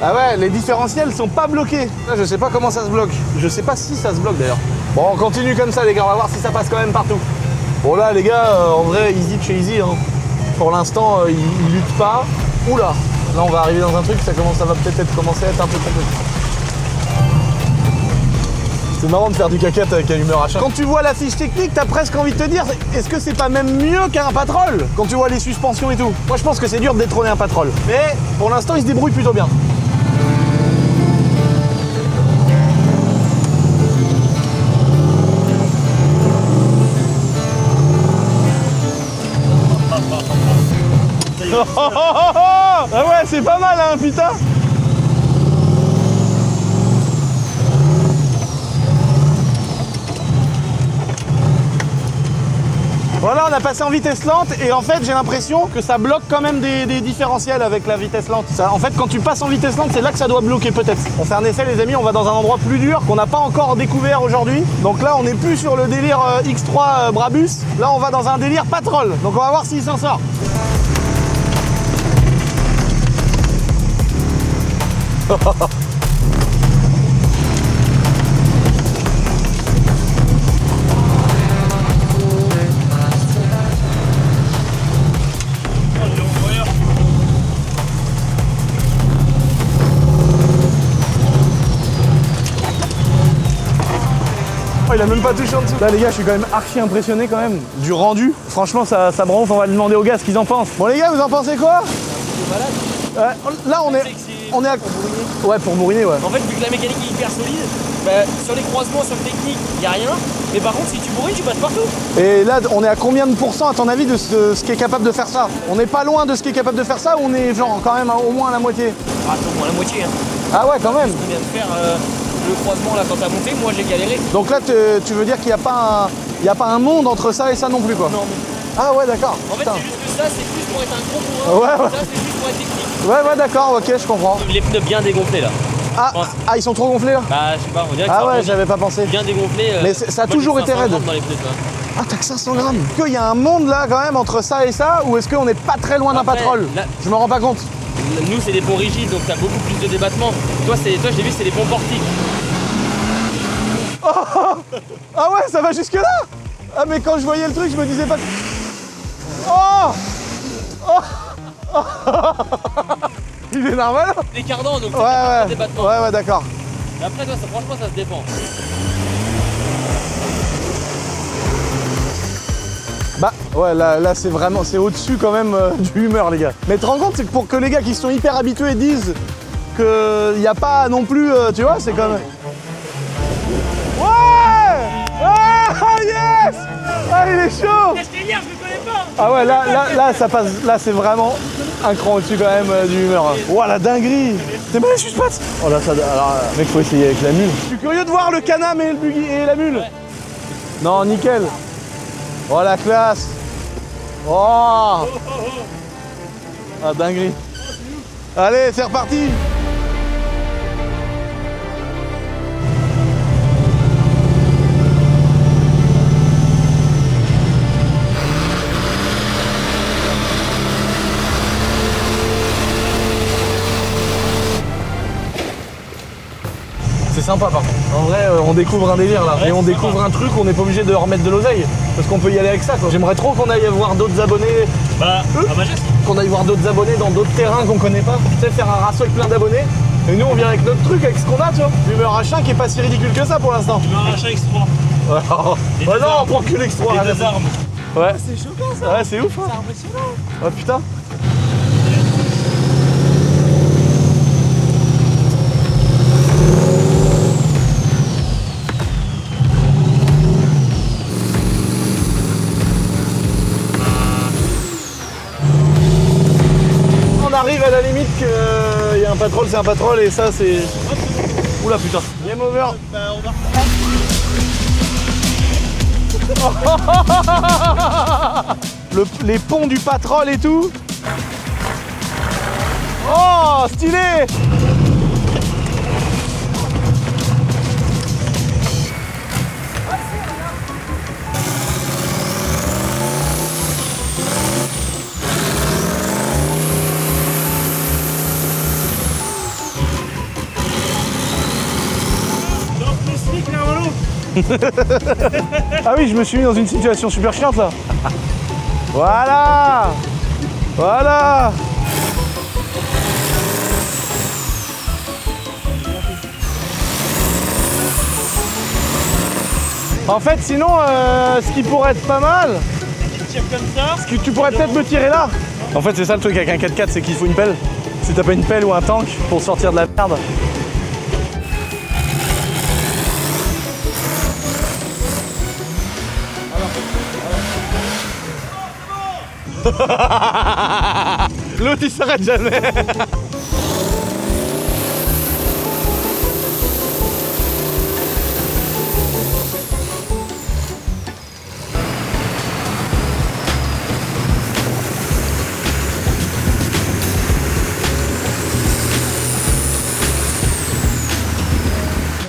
Ah ouais, les différentiels sont pas bloqués. Là, je sais pas comment ça se bloque. Je sais pas si ça se bloque d'ailleurs. Bon, on continue comme ça les gars, on va voir si ça passe quand même partout. Bon là les gars, en vrai, easy de chez easy hein. Pour l'instant, ils luttent pas. Oula, là on va arriver dans un truc, ça va peut-être commencer à être un peu compliqué. C'est marrant de faire du caquette avec un Hummer achat. Quand tu vois la fiche technique, t'as presque envie de te dire, est-ce que c'est pas même mieux qu'un Patrol? Quand tu vois les suspensions et tout. Moi je pense que c'est dur de détrôner un Patrol. Mais pour l'instant, il se débrouille plutôt bien. Ah ouais, c'est pas mal hein, putain. Voilà, on a passé en vitesse lente et en fait j'ai l'impression que ça bloque quand même des différentiels avec la vitesse lente. En fait quand tu passes en vitesse lente, c'est là que ça doit bloquer peut-être. On fait un essai les amis, on va dans un endroit plus dur qu'on n'a pas encore découvert aujourd'hui. Donc là on n'est plus sur le délire X3 Brabus, là on va dans un délire Patrol. Donc on va voir s'il s'en sort. Il a même pas touché en dessous. Là les gars, je suis quand même archi impressionné quand même du rendu. Franchement ça me rend ouf, on va demander aux gars ce qu'ils en pensent. Bon les gars, vous en pensez quoi? Là on est à... Ouais, pour bourriner ouais. En fait, vu que la mécanique est hyper solide, bah, sur les croisements, sur le technique, il n'y a rien. Mais par contre, si tu bourrines, tu passes partout. Et là, on est à combien de pourcents à ton avis de ce qui est capable de faire ça? On n'est pas loin de ce qui est capable de faire ça ou on est genre quand même au moins à la moitié? Ah, au moins la moitié. Hein. Ah ouais, quand même. On vient de faire le croisement là quand t'as monté, moi j'ai galéré. Donc là, tu veux dire qu'il n'y a pas un monde entre ça et ça non plus quoi? Non. Ah ouais, d'accord. En fait, c'est juste que ça, c'est plus pour être un gros bourrin. Ouais. Ça, c'est juste pour être technique. Ouais, d'accord, ok, je comprends. Les pneus bien dégonflés là. Ah, ils sont trop gonflés là? Bah, je sais pas, on dirait que Ah ça ouais, remonte j'avais pas pensé. bien dégonflé. Mais ça a toujours été raide. Dans les pneus, tu vois. Ah, t'as que 500 grammes. Est-ce qu'il y a un monde là quand même entre ça et ça ou est-ce qu'on n'est pas très loin d'un Après, Patrol? là- Je me rends pas compte. Nous, c'est des ponts rigides, donc t'as beaucoup plus de débattement. Toi, j'ai vu, c'est des ponts portiques. Ah ouais, ça va jusque là? Ah mais quand je voyais le truc, je me disais pas... Il est normal? Des cardans, donc Ouais, t'as pas ouais. de débattement. Ouais, d'accord. Mais après, toi, franchement, ça se dépend. Bah ouais, là c'est vraiment, c'est au-dessus quand même du Hummer les gars. Mais tu te rends compte, c'est que pour que les gars qui sont hyper habitués disent qu'il n'y a pas non plus, tu vois, c'est comme... Ouais! Ah yes! Ah il est chaud! Je t'ai dit, je le connais pas. Ah ouais, là ça passe, là c'est vraiment un cran au-dessus quand même du Hummer. Hein. Ouah la dinguerie! T'es mal les suspattes? Oh là ça, alors mec faut essayer avec la mule. Je suis curieux de voir le canam et le buggy et la mule. Ouais. Non nickel. Oh la classe! Oh! Ah dinguerie! Allez, c'est reparti! C'est sympa par contre. En vrai, on découvre un délire là. Ouais, et on c'est découvre sympa. un truc, on n'est pas obligé de remettre de l'oseille. Parce qu'on peut y aller avec ça quoi. J'aimerais trop qu'on aille voir d'autres abonnés, Bah, à Mageste. qu'on aille voir d'autres abonnés dans d'autres terrains qu'on connaît pas. Tu sais, faire un rasso avec plein d'abonnés. Et nous on vient avec notre truc, avec ce qu'on a, tu vois. L'humeur H1 qui est pas si ridicule que ça pour l'instant. Tu veux un achat X3. Ouais, Les ouais deux non, on armes. prend que l'extra. Les deux armes. Ouais. C'est choquant ça. Ouais, c'est ouf. Hein. C'est impressionnant. Oh putain. On arrive à la limite qu'il y a un patrol, c'est un patrol et ça c'est... Oula putain. Game over. Bah, on va Les ponts du patrol et tout. Oh, stylé! Donc, le slick, là, Malo. Ah oui, je me suis mis dans une situation super chiante là. Voilà! Voilà! En fait, sinon, ce qui pourrait être pas mal, Tu tires comme ça. ce que tu pourrais peut-être me tirer là. En fait, c'est ça le truc avec un 4x4, c'est qu'il faut une pelle. Si t'as pas une pelle ou un tank pour sortir de la merde. L'autre il s'arrête jamais.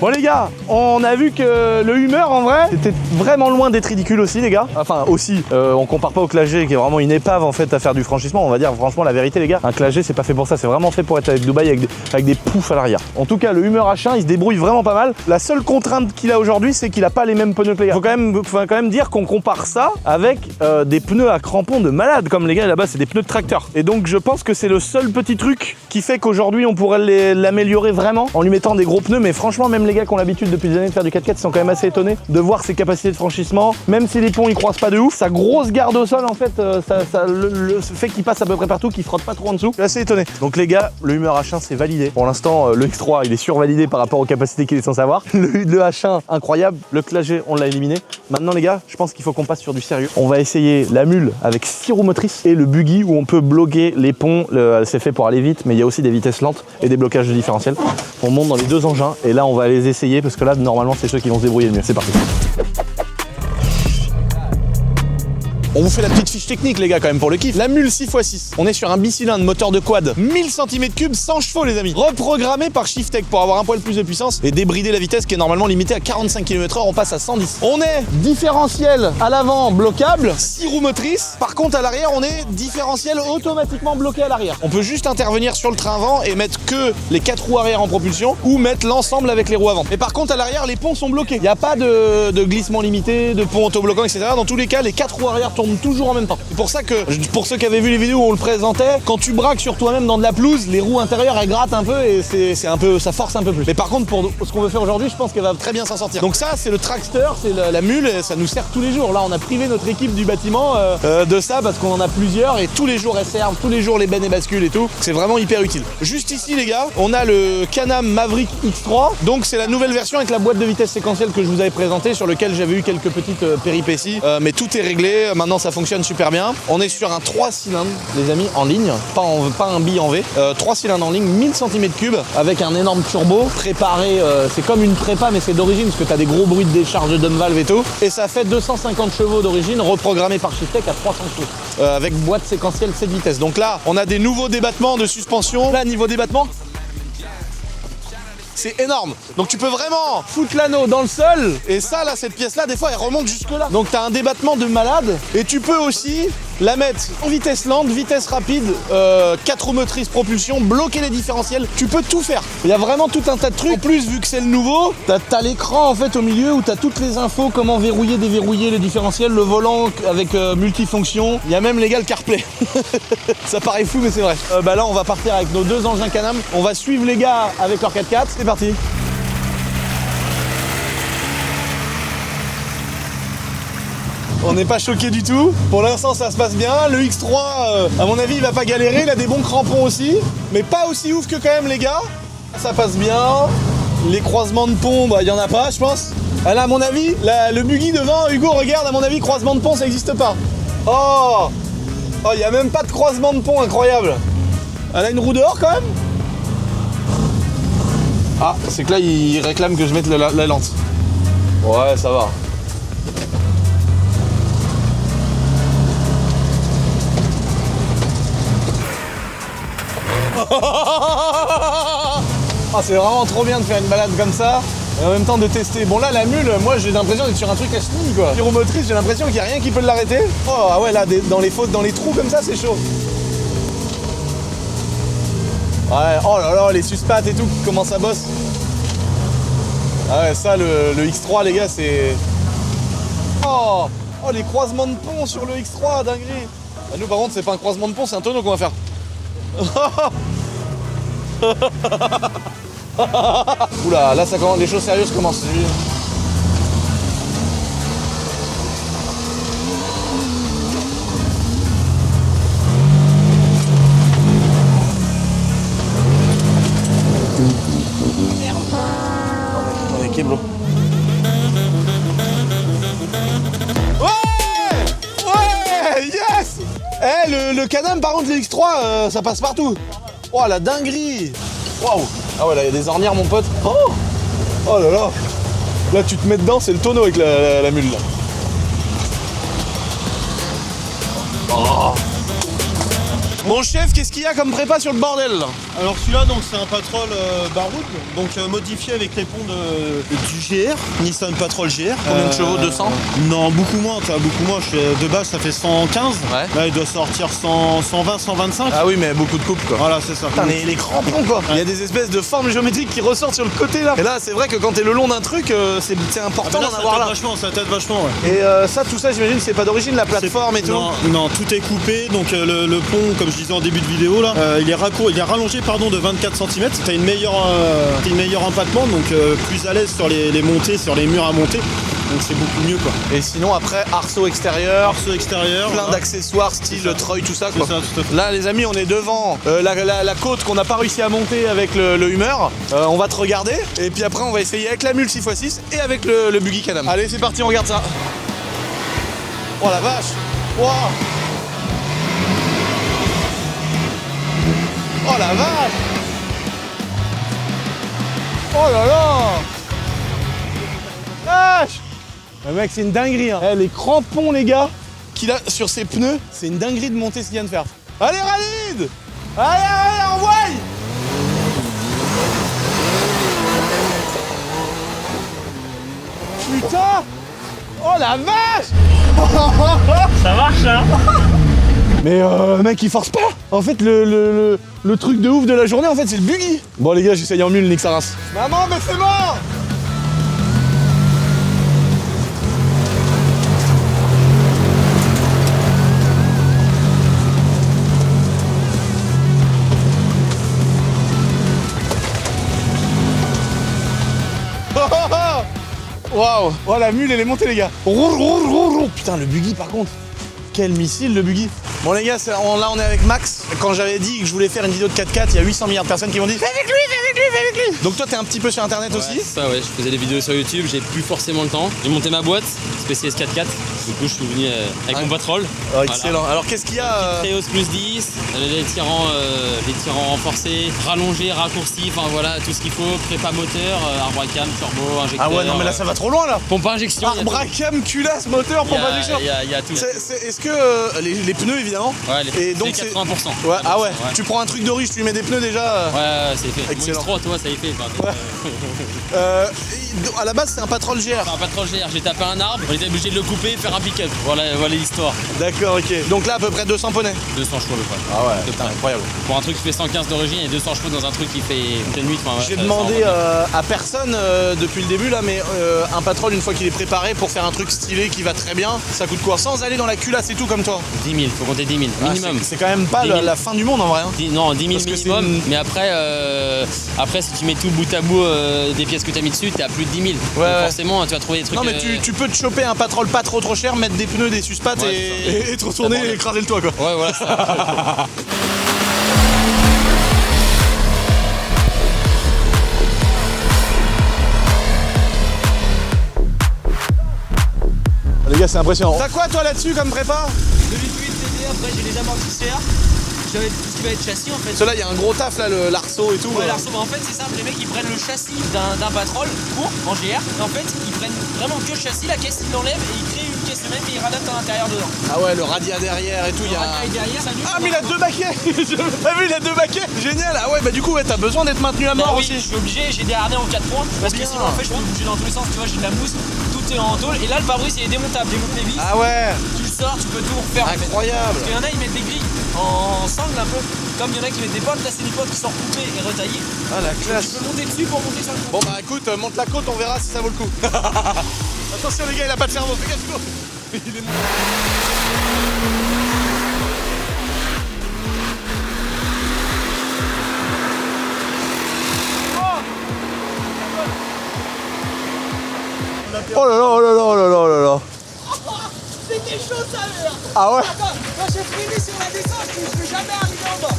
Bon les gars, on a vu que le Hummer en vrai, c'était vraiment loin d'être ridicule aussi les gars. Enfin aussi, on compare pas au Clagé qui est vraiment une épave en fait à faire du franchissement. On va dire franchement la vérité les gars, un Clagé c'est pas fait pour ça, c'est vraiment fait pour être avec Dubaï avec des poufs à l'arrière. En tout cas le Hummer H1 il se débrouille vraiment pas mal. La seule contrainte qu'il a aujourd'hui c'est qu'il a pas les mêmes pneus que les gars. Faut quand même dire qu'on compare ça avec des pneus à crampons de malade comme les gars là-bas c'est des pneus de tracteur. Et donc je pense que c'est le seul petit truc qui fait qu'aujourd'hui on pourrait l'améliorer vraiment en lui mettant des gros pneus. Mais franchement même les gars qui ont l'habitude depuis des années de faire du 4x4 ils sont quand même assez étonnés de voir ses capacités de franchissement. Même si les ponts ils croisent pas de ouf, sa grosse garde au sol en fait, le fait qu'il passe à peu près partout, qu'il frotte pas trop en dessous. Je suis assez étonné. Donc les gars, le Hummer H1 c'est validé. Pour l'instant le X3 il est survalidé par rapport aux capacités qu'il est censé avoir. Le H1 incroyable, le Clagé on l'a éliminé. Maintenant les gars, je pense qu'il faut qu'on passe sur du sérieux. On va essayer la mule avec 6 roues motrices et le buggy où on peut bloquer les ponts. C'est fait pour aller vite mais il y a aussi des vitesses lentes et des blocages de différentiel. On monte dans les deux engins et là on va les essayer parce que là normalement c'est ceux qui vont se débrouiller le mieux. C'est parti. On vous fait la petite fiche technique les gars quand même pour le kiff. La mule 6x6. On est sur un bicylindre moteur de quad 1000 cm3 100 chevaux les amis. Reprogrammé par Shiftech pour avoir un poil plus de puissance et débrider la vitesse qui est normalement limitée à 45 km/h, on passe à 110. On est différentiel à l'avant bloquable, 6 roues motrices. Par contre à l'arrière on est différentiel automatiquement bloqué à l'arrière. On peut juste intervenir sur le train avant et mettre que les 4 roues arrière en propulsion ou mettre l'ensemble avec les roues avant. Mais par contre à l'arrière les ponts sont bloqués. Il n'y a pas de glissement limité, de pont autobloquant etc. Dans tous les cas les 4 roues arrière tournent toujours en même temps. C'est pour ça que, pour ceux qui avaient vu les vidéos où on le présentait, quand tu braques sur toi-même dans de la pelouse, les roues intérieures elles grattent un peu et c'est un peu, ça force un peu plus. Mais par contre pour ce qu'on veut faire aujourd'hui, je pense qu'elle va très bien s'en sortir. Donc ça c'est le Trackster, c'est la mule, et ça nous sert tous les jours. Là on a privé notre équipe du bâtiment de ça parce qu'on en a plusieurs et tous les jours elles servent, tous les jours les bennes et bascules et tout. C'est vraiment hyper utile. Juste ici les gars, on a le Can-Am Maverick X3. Donc c'est la nouvelle version avec la boîte de vitesse séquentielle que je vous avais présentée, sur lequel j'avais eu quelques petites péripéties. Mais tout est réglé, maintenant ça fonctionne super bien. On est sur un 3 cylindres les amis en ligne, pas un bi en V. 3 cylindres en ligne, 1000 cm3 avec un énorme turbo préparé, c'est comme une prépa mais c'est d'origine parce que t'as des gros bruits de décharge de dump valve et tout. Et ça fait 250 chevaux d'origine, reprogrammé par Shiftech à 300 chevaux. Avec boîte séquentielle 7 vitesses. Donc là on a des nouveaux débattements de suspension. Là niveau débattement c'est énorme. Donc tu peux vraiment foutre l'anneau dans le sol. Et ça là, cette pièce là, des fois elle remonte jusque là. Donc t'as un débattement de malade. Et tu peux aussi la mettre en vitesse lente, vitesse rapide, 4 roues motrices, propulsion, bloquer les différentiels. Tu peux tout faire. Il y a vraiment tout un tas de trucs. En plus, vu que c'est le nouveau, t'as l'écran en fait au milieu où t'as toutes les infos, comment verrouiller, déverrouiller les différentiels, le volant avec multifonction. Il y a même les gars le CarPlay. Ça paraît fou mais c'est vrai. Bah là on va partir avec nos 2 engins Can-Am. On va suivre les gars avec leur 4x4. C'est parti. On n'est pas choqué du tout. Pour l'instant, ça se passe bien. Le X3, à mon avis, il va pas galérer. Il a des bons crampons aussi. Mais pas aussi ouf que quand même, les gars. Ça passe bien. Les croisements de pont, bah, il y en a pas, je pense. Là, à mon avis, le buggy devant, Hugo, regarde, à mon avis, croisement de pont, ça n'existe pas. Oh, il n'y a même pas de croisement de pont, incroyable. Elle a une roue dehors, quand même. Ah, c'est que là, il réclame que je mette la lente. Ouais, ça va. Ah, c'est vraiment trop bien de faire une balade comme ça et en même temps de tester. Bon là la mule, moi j'ai l'impression d'être sur un truc à chenille quoi. Pyromotrice, j'ai l'impression qu'il n'y a rien qui peut l'arrêter. Oh ah ouais là dans les fautes, dans les trous comme ça c'est chaud. Ouais, oh là là les suspattes et tout, comment ça bosse. Ah ouais ça le X3 les gars c'est... Oh les croisements de pont sur le X3, dinguerie. Bah, nous par contre c'est pas un croisement de pont, c'est un tonneau qu'on va faire. Oula, là ça commence, les choses sérieuses commencent. Merde. On est Keblo. Ouais, yes. Le Can-Am par contre le X3 ça passe partout. Oh la dinguerie. Waouh. Ah ouais là il y a des ornières mon pote. Oh là là. Là tu te mets dedans, c'est le tonneau avec la mule là. Oh. Mon chef, qu'est-ce qu'il y a comme prépa sur le bordel là? Alors celui-là donc c'est un Patrol Baroud, donc modifié avec les ponts du GR, Nissan Patrol GR. Combien de chevaux? 200? Non, beaucoup moins, beaucoup moins. De base ça fait 115. Ouais. Là il doit sortir 120, 125. Ah oui mais beaucoup de coupes quoi. Voilà c'est ça. Putain les crampons quoi. Il y a des espèces de formes géométriques qui ressortent sur le côté là. Et là c'est vrai que quand t'es le long d'un truc, c'est important d'en avoir là. Ça t'aide vachement ouais. Et tout ça j'imagine c'est pas d'origine la plateforme et tout. Non, tout est coupé, donc le pont comme je disais en début de vidéo là, il est rallongé de 24 cm. T'as une meilleure empattement, donc plus à l'aise sur les montées, sur les murs à monter. Donc c'est beaucoup mieux quoi. Et sinon après arceau extérieur, plein voilà. D'accessoires style treuil tout ça quoi. Ça, tout à fait. Là les amis on est devant la côte qu'on n'a pas réussi à monter avec le Hummer. On va te regarder et puis après on va essayer avec la mule 6x6 et avec le buggy Can-Am. Allez c'est parti on regarde ça. Oh la vache. Wow. Oh la vache. Oh là là. Vache. Le mec c'est une dinguerie hein. Les crampons les gars qu'il a sur ses pneus, c'est une dinguerie de monter ce qu'il vient de faire. Allez Ralid. Allez envoie. Putain. Oh la vache. Ça marche là. Mais mec il force pas. En fait le truc de ouf de la journée en fait c'est le buggy. Bon les gars j'essaye en mule, nique sa race. Maman mais c'est mort. Waouh. Oh la mule elle est montée les gars. Putain le buggy par contre. Quel missile le buggy. Bon les gars, là on est avec Max. Quand j'avais dit que je voulais faire une vidéo de 4x4, il y a 800 milliards de personnes qui m'ont dit fais avec lui, fais avec lui, fais avec lui. Donc toi t'es un petit peu sur internet aussi. Ça ouais, je faisais des vidéos sur YouTube, j'ai plus forcément le temps. J'ai monté ma boîte, SPCS 4x4. Du coup je suis venu avec mon Patrol. Oh, excellent. Voilà. Alors qu'est-ce qu'il y a Treos plus 10, les tirants renforcés, rallongés, raccourcis, enfin voilà, tout ce qu'il faut, prépa moteur, arbre à cam, turbo, injecteur. Ah ouais non mais là ça va trop loin là. Pompe à injection. Arbre à cam, culasse, moteur, pompe à injection. Il y a tout. Est-ce que les pneus évidemment évidemment. Ouais, Et donc c'est c'est 80%. Ouais, ah ouais. Tu prends un truc de riche, tu lui mets des pneus déjà. Ouais, c'est fait. Excellent. Mon X3, toi, ça y est fait. À la base, c'est un Patrol GR. Enfin, pas trop cher. J'ai tapé un arbre, on était obligé de le couper et faire un pick-up. Voilà l'histoire. D'accord, ok. Donc là, à peu près 200 poneys. 200 chevaux, à peu près. Ah ouais, De putain, près. incroyable. Pour un truc qui fait 115 d'origine et 200 chevaux dans un truc qui fait une nuit. J'ai demandé à personne depuis le début là, mais un Patrol, une fois qu'il est préparé pour faire un truc stylé qui va très bien, ça coûte quoi? Sans aller dans la culasse et tout comme toi. 10 000, faut compter 10 000 Ah, minimum. c'est quand même pas 10 000. la fin du monde en vrai. Hein. Non, 10 000 Parce que c'est minimum, une- mais après si tu mets tout bout à bout des pièces que tu as mis dessus, t'es à plus de 10 000. Donc ouais. forcément, tu vas trouver des trucs. Non mais tu peux te choper un Patrol pas trop cher, mettre des pneus, des suspattes Ouais, et te retourner et écraser le toit quoi. Ouais, voilà ça. Les gars, c'est impressionnant. T'as quoi toi là-dessus comme prépa? 2008 TD, après j'ai les amortisseurs, j'avais tout ce qui va être châssis en fait. Ceux-là, il y a un gros taf là, l'arceau et tout. Ouais, l'arceau, bah en fait c'est simple, les mecs ils prennent le châssis d'un Patrol court en GR, et en fait ils prennent vraiment que le châssis, la caisse ils l'enlèvent et ils créent une caisse même et ils radaptent à l'intérieur dedans. Ah ouais, le radiat derrière et tout, il y a. Et derrière ça Ah mais il a deux baquets. T'as vu, il a deux baquets. Génial. Ah ouais, bah du coup, ouais, t'as besoin d'être maintenu à mort oui, aussi. je suis obligé, j'ai des harnais en 4 points parce que bien. sinon en fait je peux bouger dans tous les sens, tu vois, j'ai de la mousse, tout est en tôle et là le pare-brise il est démontable, démonte les vis, Ah ouais. tu le sors, tu peux tout refaire en fait. Incroyable. Parce qu'il y en a ils mettent des grilles en sangle un peu, comme il y en a qui mettent des potes, là c'est des potes qui sont recoupées et retaillées. Ah la Tu classe. peux monter dessus pour monter sur le Bon bah écoute, monte la côte, on verra si ça vaut le coup. Attention les gars, il a pas de cerveau, fais gaffe. Il est mort. Oh là là, oh là là, oh là là, oh là là. C'était chaud ça là. Ah ouais. Attends, quand j'ai freiné sur la descente, je vais jamais arriver en bas.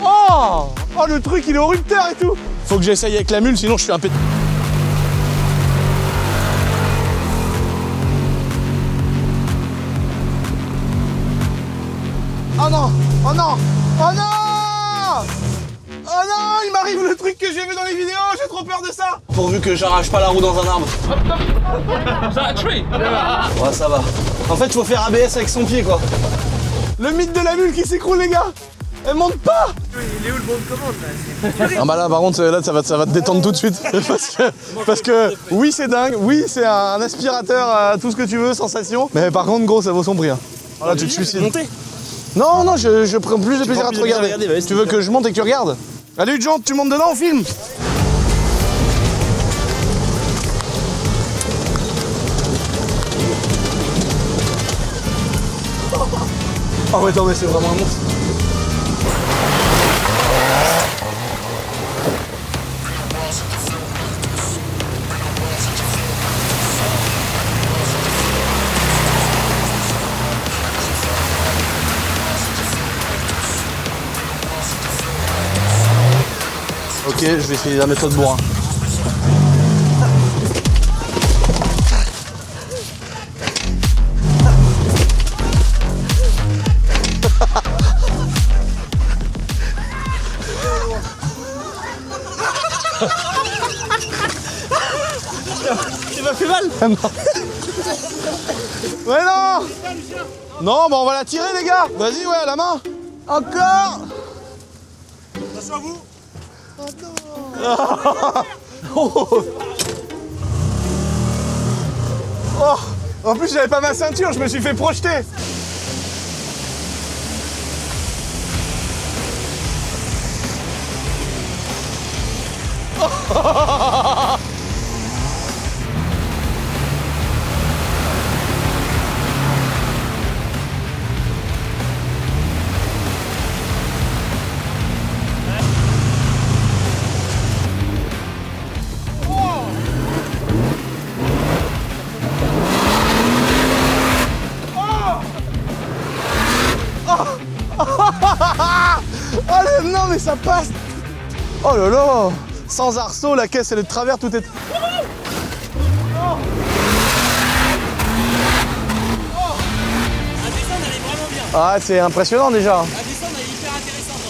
Oh, oh le truc il est au rupteur et tout. Faut que j'essaye avec la mule, sinon je suis un pét... Oh non. Oh non. Oh non. Oh non, il m'arrive le truc que j'ai vu dans les vidéos, j'ai trop peur de ça. Pourvu que j'arrache pas la roue dans un arbre. Ouais, ça va. En fait, il faut faire ABS avec son pied quoi. Le mythe de la mule qui s'écroule les gars. Elle monte pas. Il est où le bon de commande là? Ah bah là par contre là ça va te détendre tout de suite parce que oui c'est dingue, oui c'est un aspirateur tout ce que tu veux, sensation, mais par contre gros ça vaut son prix. Hein. Là tu te suicides. Non non je prends plus de plaisir à te regarder. Tu veux que je monte et que tu regardes? Allez Jean, tu montes dedans, on filme. Oh ouais attends mais c'est vraiment un monstre. Ok, je vais essayer la méthode bourrin. Tu m'as fait mal. Ouais non. Non, bah on va la tirer les gars. Vas-y, ouais, à la main. Encore. Attention à vous. Oh. Oh. En plus, j'avais pas ma ceinture, je me suis fait projeter. Oh non mais ça passe. Oh là là. Sans arceau, la caisse elle est de travers, tout est... La descente elle est vraiment bien. Ah c'est impressionnant déjà. La descente elle est hyper intéressante.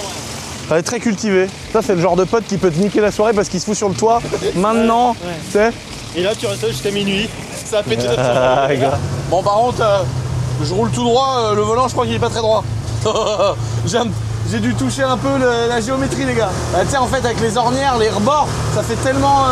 Elle est très cultivée. Ça, c'est le genre de pote qui peut te niquer la soirée parce qu'il se fout sur le toit. Maintenant, tu sais. Et là, tu restes là jusqu'à minuit. Ça a pété la Ah, soirée. gars. Bon, par contre, je roule tout droit. Le volant, je crois qu'il est pas très droit. J'ai dû toucher un peu la géométrie, les gars. Bah, tu sais, en fait, avec les ornières, les rebords, ça fait tellement.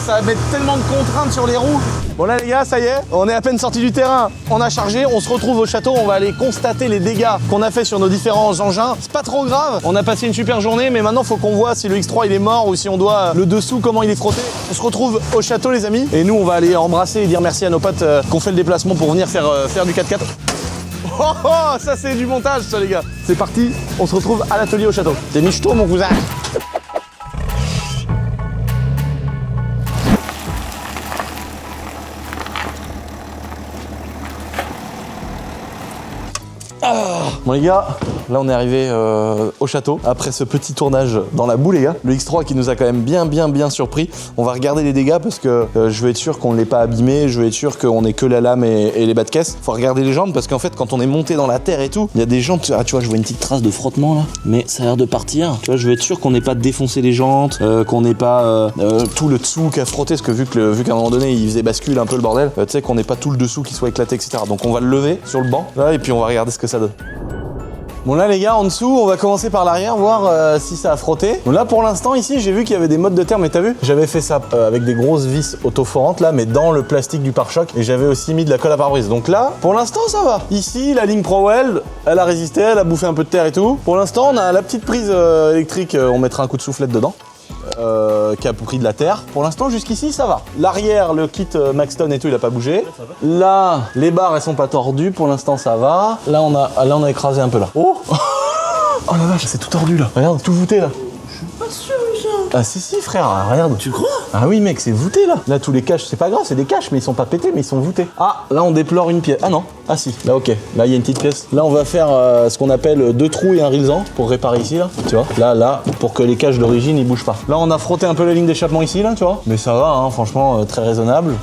Ça met tellement de contraintes sur les roues. Bon, là, les gars, ça y est, on est à peine sorti du terrain. On a chargé, on se retrouve au château. On va aller constater les dégâts qu'on a fait sur nos différents engins. C'est pas trop grave. On a passé une super journée, mais maintenant, faut qu'on voit si le X3 il est mort ou si on doit le dessous, comment il est frotté. On se retrouve au château, les amis. Et nous, on va aller embrasser et dire merci à nos potes qu'on fait le déplacement pour venir faire du 4x4. Oh, oh, ça c'est du montage ça les gars. C'est parti, on se retrouve à l'atelier au château. T'es michto mon cousin. Bon les gars, là on est arrivé au château après ce petit tournage dans la boue les gars. Le X3 qui nous a quand même bien surpris. On va regarder les dégâts parce que je veux être sûr qu'on ne l'ait pas abîmé, je veux être sûr qu'on ait que la lame et les bas de caisse. Faut regarder les jantes parce qu'en fait quand on est monté dans la terre et tout, il y a des jantes, ah tu vois je vois une petite trace de frottement là, mais ça a l'air de partir. Tu vois je veux être sûr qu'on n'ait pas défoncé les jantes, qu'on n'ait pas tout le dessous qui a frotté parce que vu qu'à un moment donné il faisait bascule un peu le bordel, tu sais qu'on n'ait pas tout le dessous qui soit éclaté etc. Donc on va le lever sur le banc là et puis on va regarder ce que ça donne. Bon là les gars en dessous on va commencer par l'arrière voir si ça a frotté. Donc là pour l'instant ici j'ai vu qu'il y avait des modes de terre mais t'as vu j'avais fait ça avec des grosses vis autoforantes là mais dans le plastique du pare-choc et j'avais aussi mis de la colle à pare-brise. Donc là pour l'instant ça va. Ici la ligne ProWeld elle a résisté, elle a bouffé un peu de terre et tout. Pour l'instant on a la petite prise électrique, on mettra un coup de soufflette dedans. Qui a pris de la terre. Pour l'instant, jusqu'ici, ça va. L'arrière, le kit Maxton et tout, il a pas bougé. Là, les barres, elles sont pas tordues. Pour l'instant, ça va. Là, on a écrasé un peu là. Oh oh la vache, c'est tout tordu là. Regarde, tout voûté là. Je suis pas sûr ça. Ah si frère, regarde. Tu crois? Ah oui mec, c'est voûté là. Là tous les caches, c'est pas grave, c'est des caches, mais ils sont pas pétés, mais ils sont voûtés. Ah, là on déplore une pièce. Ah non, ah si, là ok. Là il y a une petite pièce. Là on va faire ce qu'on appelle 2 trous et un rilsan pour réparer ici là. Tu vois? Là, pour que les caches d'origine ils bougent pas. Là on a frotté un peu la ligne d'échappement ici là, tu vois. Mais ça va, hein, franchement, très raisonnable.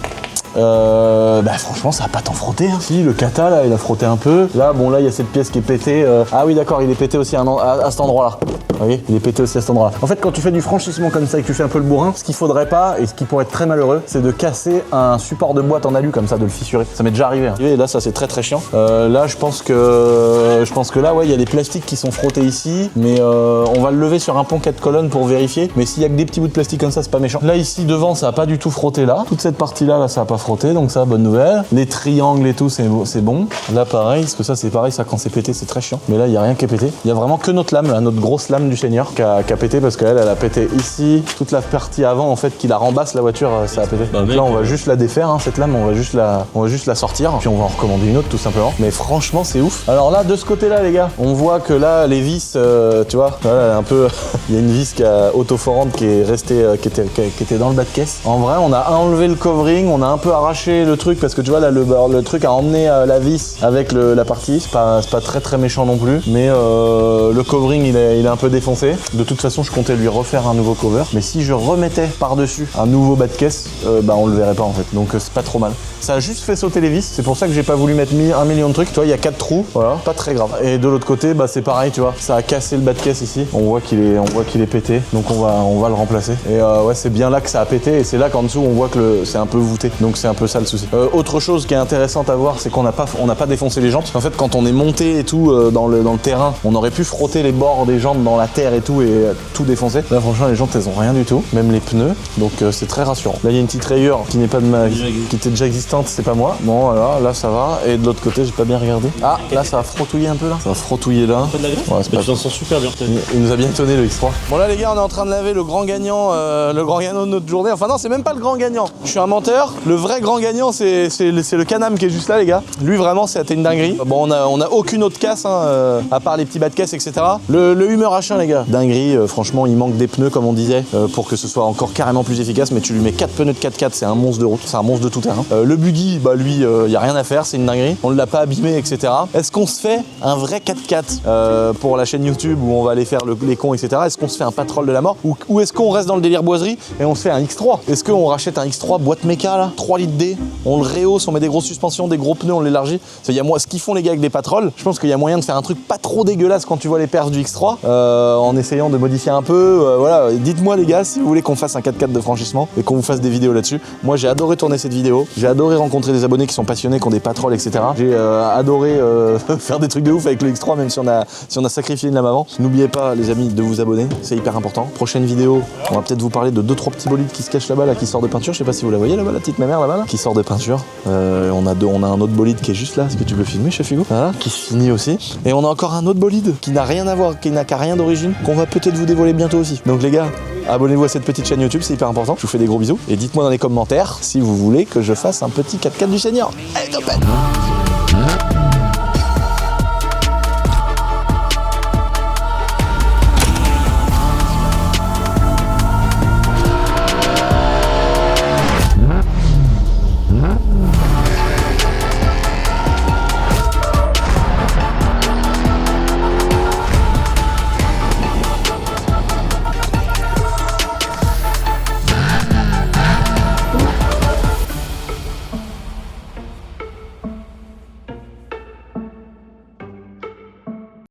Bah franchement ça a pas tant frotté hein. Si le kata là il a frotté un peu. Là bon là il y a cette pièce qui est pétée. Ah oui d'accord il est pété aussi à cet endroit là. Vous voyez il est pété aussi à cet endroit là. En fait quand tu fais du franchissement comme ça et que tu fais un peu le bourrin, ce qu'il faudrait pas et ce qui pourrait être très malheureux c'est de casser un support de boîte en alu comme ça, de le fissurer. Ça m'est déjà arrivé hein. Et là ça c'est très chiant. Là je pense que là ouais il y a des plastiques qui sont frottés ici. Mais on va le lever sur un pont 4 colonnes pour vérifier. Mais s'il y a que des petits bouts de plastique comme ça c'est pas méchant. Là ici devant ça a pas du tout frotté là. Toute cette partie là ça a pas frotté donc ça bonne nouvelle. Les triangles et tout c'est bon. Là pareil parce que ça c'est pareil, ça quand c'est pété c'est très chiant. Mais là il y a rien qui est pété. Il y a vraiment que notre lame là, notre grosse lame du Seigneur qui a pété parce qu'elle a pété ici. Toute la partie avant en fait qui la rembasse la voiture ça a pété. Donc là on va juste la défaire hein, cette lame on va juste la sortir puis on va en recommander une autre tout simplement. Mais franchement c'est ouf. Alors là de ce côté là les gars on voit que là les vis tu vois là, un peu il y a une vis qui a autoforante qui est restée qui était dans le bas de caisse. En vrai on a enlevé le covering, on a un peu arraché le truc parce que tu vois là le truc a emmené la vis avec la partie, c'est pas très méchant non plus mais le covering il est un peu défoncé. De toute façon je comptais lui refaire un nouveau cover mais si je remettais par dessus un nouveau bas de caisse bah on le verrait pas en fait donc c'est pas trop mal. Ça a juste fait sauter les vis, c'est pour ça que j'ai pas voulu mettre 1 million de trucs. Tu vois il y a 4 trous, voilà, pas très grave. Et de l'autre côté bah c'est pareil tu vois, ça a cassé le bas de caisse ici, on voit qu'il est pété donc on va le remplacer. Et ouais c'est bien là que ça a pété et c'est là qu'en dessous on voit que c'est un peu voûté donc c'est un peu ça le souci. Autre chose qui est intéressante à voir c'est qu'on n'a pas défoncé les jantes. En fait quand on est monté et tout dans le terrain on aurait pu frotter les bords des jantes dans la terre et tout et tout défoncer. Là franchement les jantes elles ont rien du tout, même les pneus donc c'est très rassurant. Là il y a une petite rayure qui n'est pas qui était déjà existante, c'est pas moi. Bon voilà, là ça va et de l'autre côté j'ai pas bien regardé. Ah là ça a frotouillé un peu là. Ça a frotouillé là. Ouais, c'est pas... Tu t'en sens super bien. Il nous a bien étonné le X3. Bon là les gars on est en train de laver le grand gagnant de notre journée. Enfin non c'est même pas le grand gagnant. Je suis un menteur. Le vrai grand gagnant c'est le Can-Am qui est juste là les gars. Lui vraiment c'était une dinguerie. Bon on a aucune autre casse hein, à part les petits bas de caisse etc. Le Hummer H1 les gars. Dinguerie, franchement il manque des pneus comme on disait pour que ce soit encore carrément plus efficace mais tu lui mets 4 pneus de 4x4 c'est un monstre de route, c'est un monstre de tout terrain. Le buggy bah lui y a rien à faire, c'est une dinguerie. On ne l'a pas abîmé etc. Est-ce qu'on se fait un vrai 4x4 pour la chaîne YouTube où on va aller faire les cons etc. Est-ce qu'on se fait un patrol de la mort ou est-ce qu'on reste dans le délire boiserie et on se fait un X3? Est-ce qu'on rachète un X3 boîte méca là 3 litres D, on le rehausse, on met des grosses suspensions, des gros pneus, on l'élargit. Ce qu'ils font les gars avec des patrols, je pense qu'il y a moyen de faire un truc pas trop dégueulasse quand tu vois les perfs du X3 en essayant de modifier un peu. Voilà, dites-moi les gars si vous voulez qu'on fasse un 4x4 de franchissement et qu'on vous fasse des vidéos là-dessus. Moi j'ai adoré tourner cette vidéo, j'ai adoré rencontrer des abonnés qui sont passionnés, qui ont des patrols, etc. J'ai adoré faire des trucs de ouf avec le X3 même si on a sacrifié une lame avant. N'oubliez pas les amis de vous abonner, c'est hyper important. Prochaine vidéo, on va peut-être vous parler de 2-3 petits bolides qui se cachent là-bas, là, qui sort de peinture. Je sais pas si vous la voyez là-bas, la petite mémère là-bas, là, qui sort de peinture. On a un autre bolide qui est juste là. Est-ce que tu peux filmer, chef Hugo? Voilà, qui se finit aussi. Et on a encore un autre bolide qui n'a rien à voir, qui n'a qu'à rien d'origine, qu'on va peut-être vous dévoiler bientôt aussi. Donc les gars, abonnez-vous à cette petite chaîne YouTube, c'est hyper important. Je vous fais des gros bisous et dites-moi dans les commentaires si vous voulez que je fasse un petit 4x4 du Seigneur. Allez, top!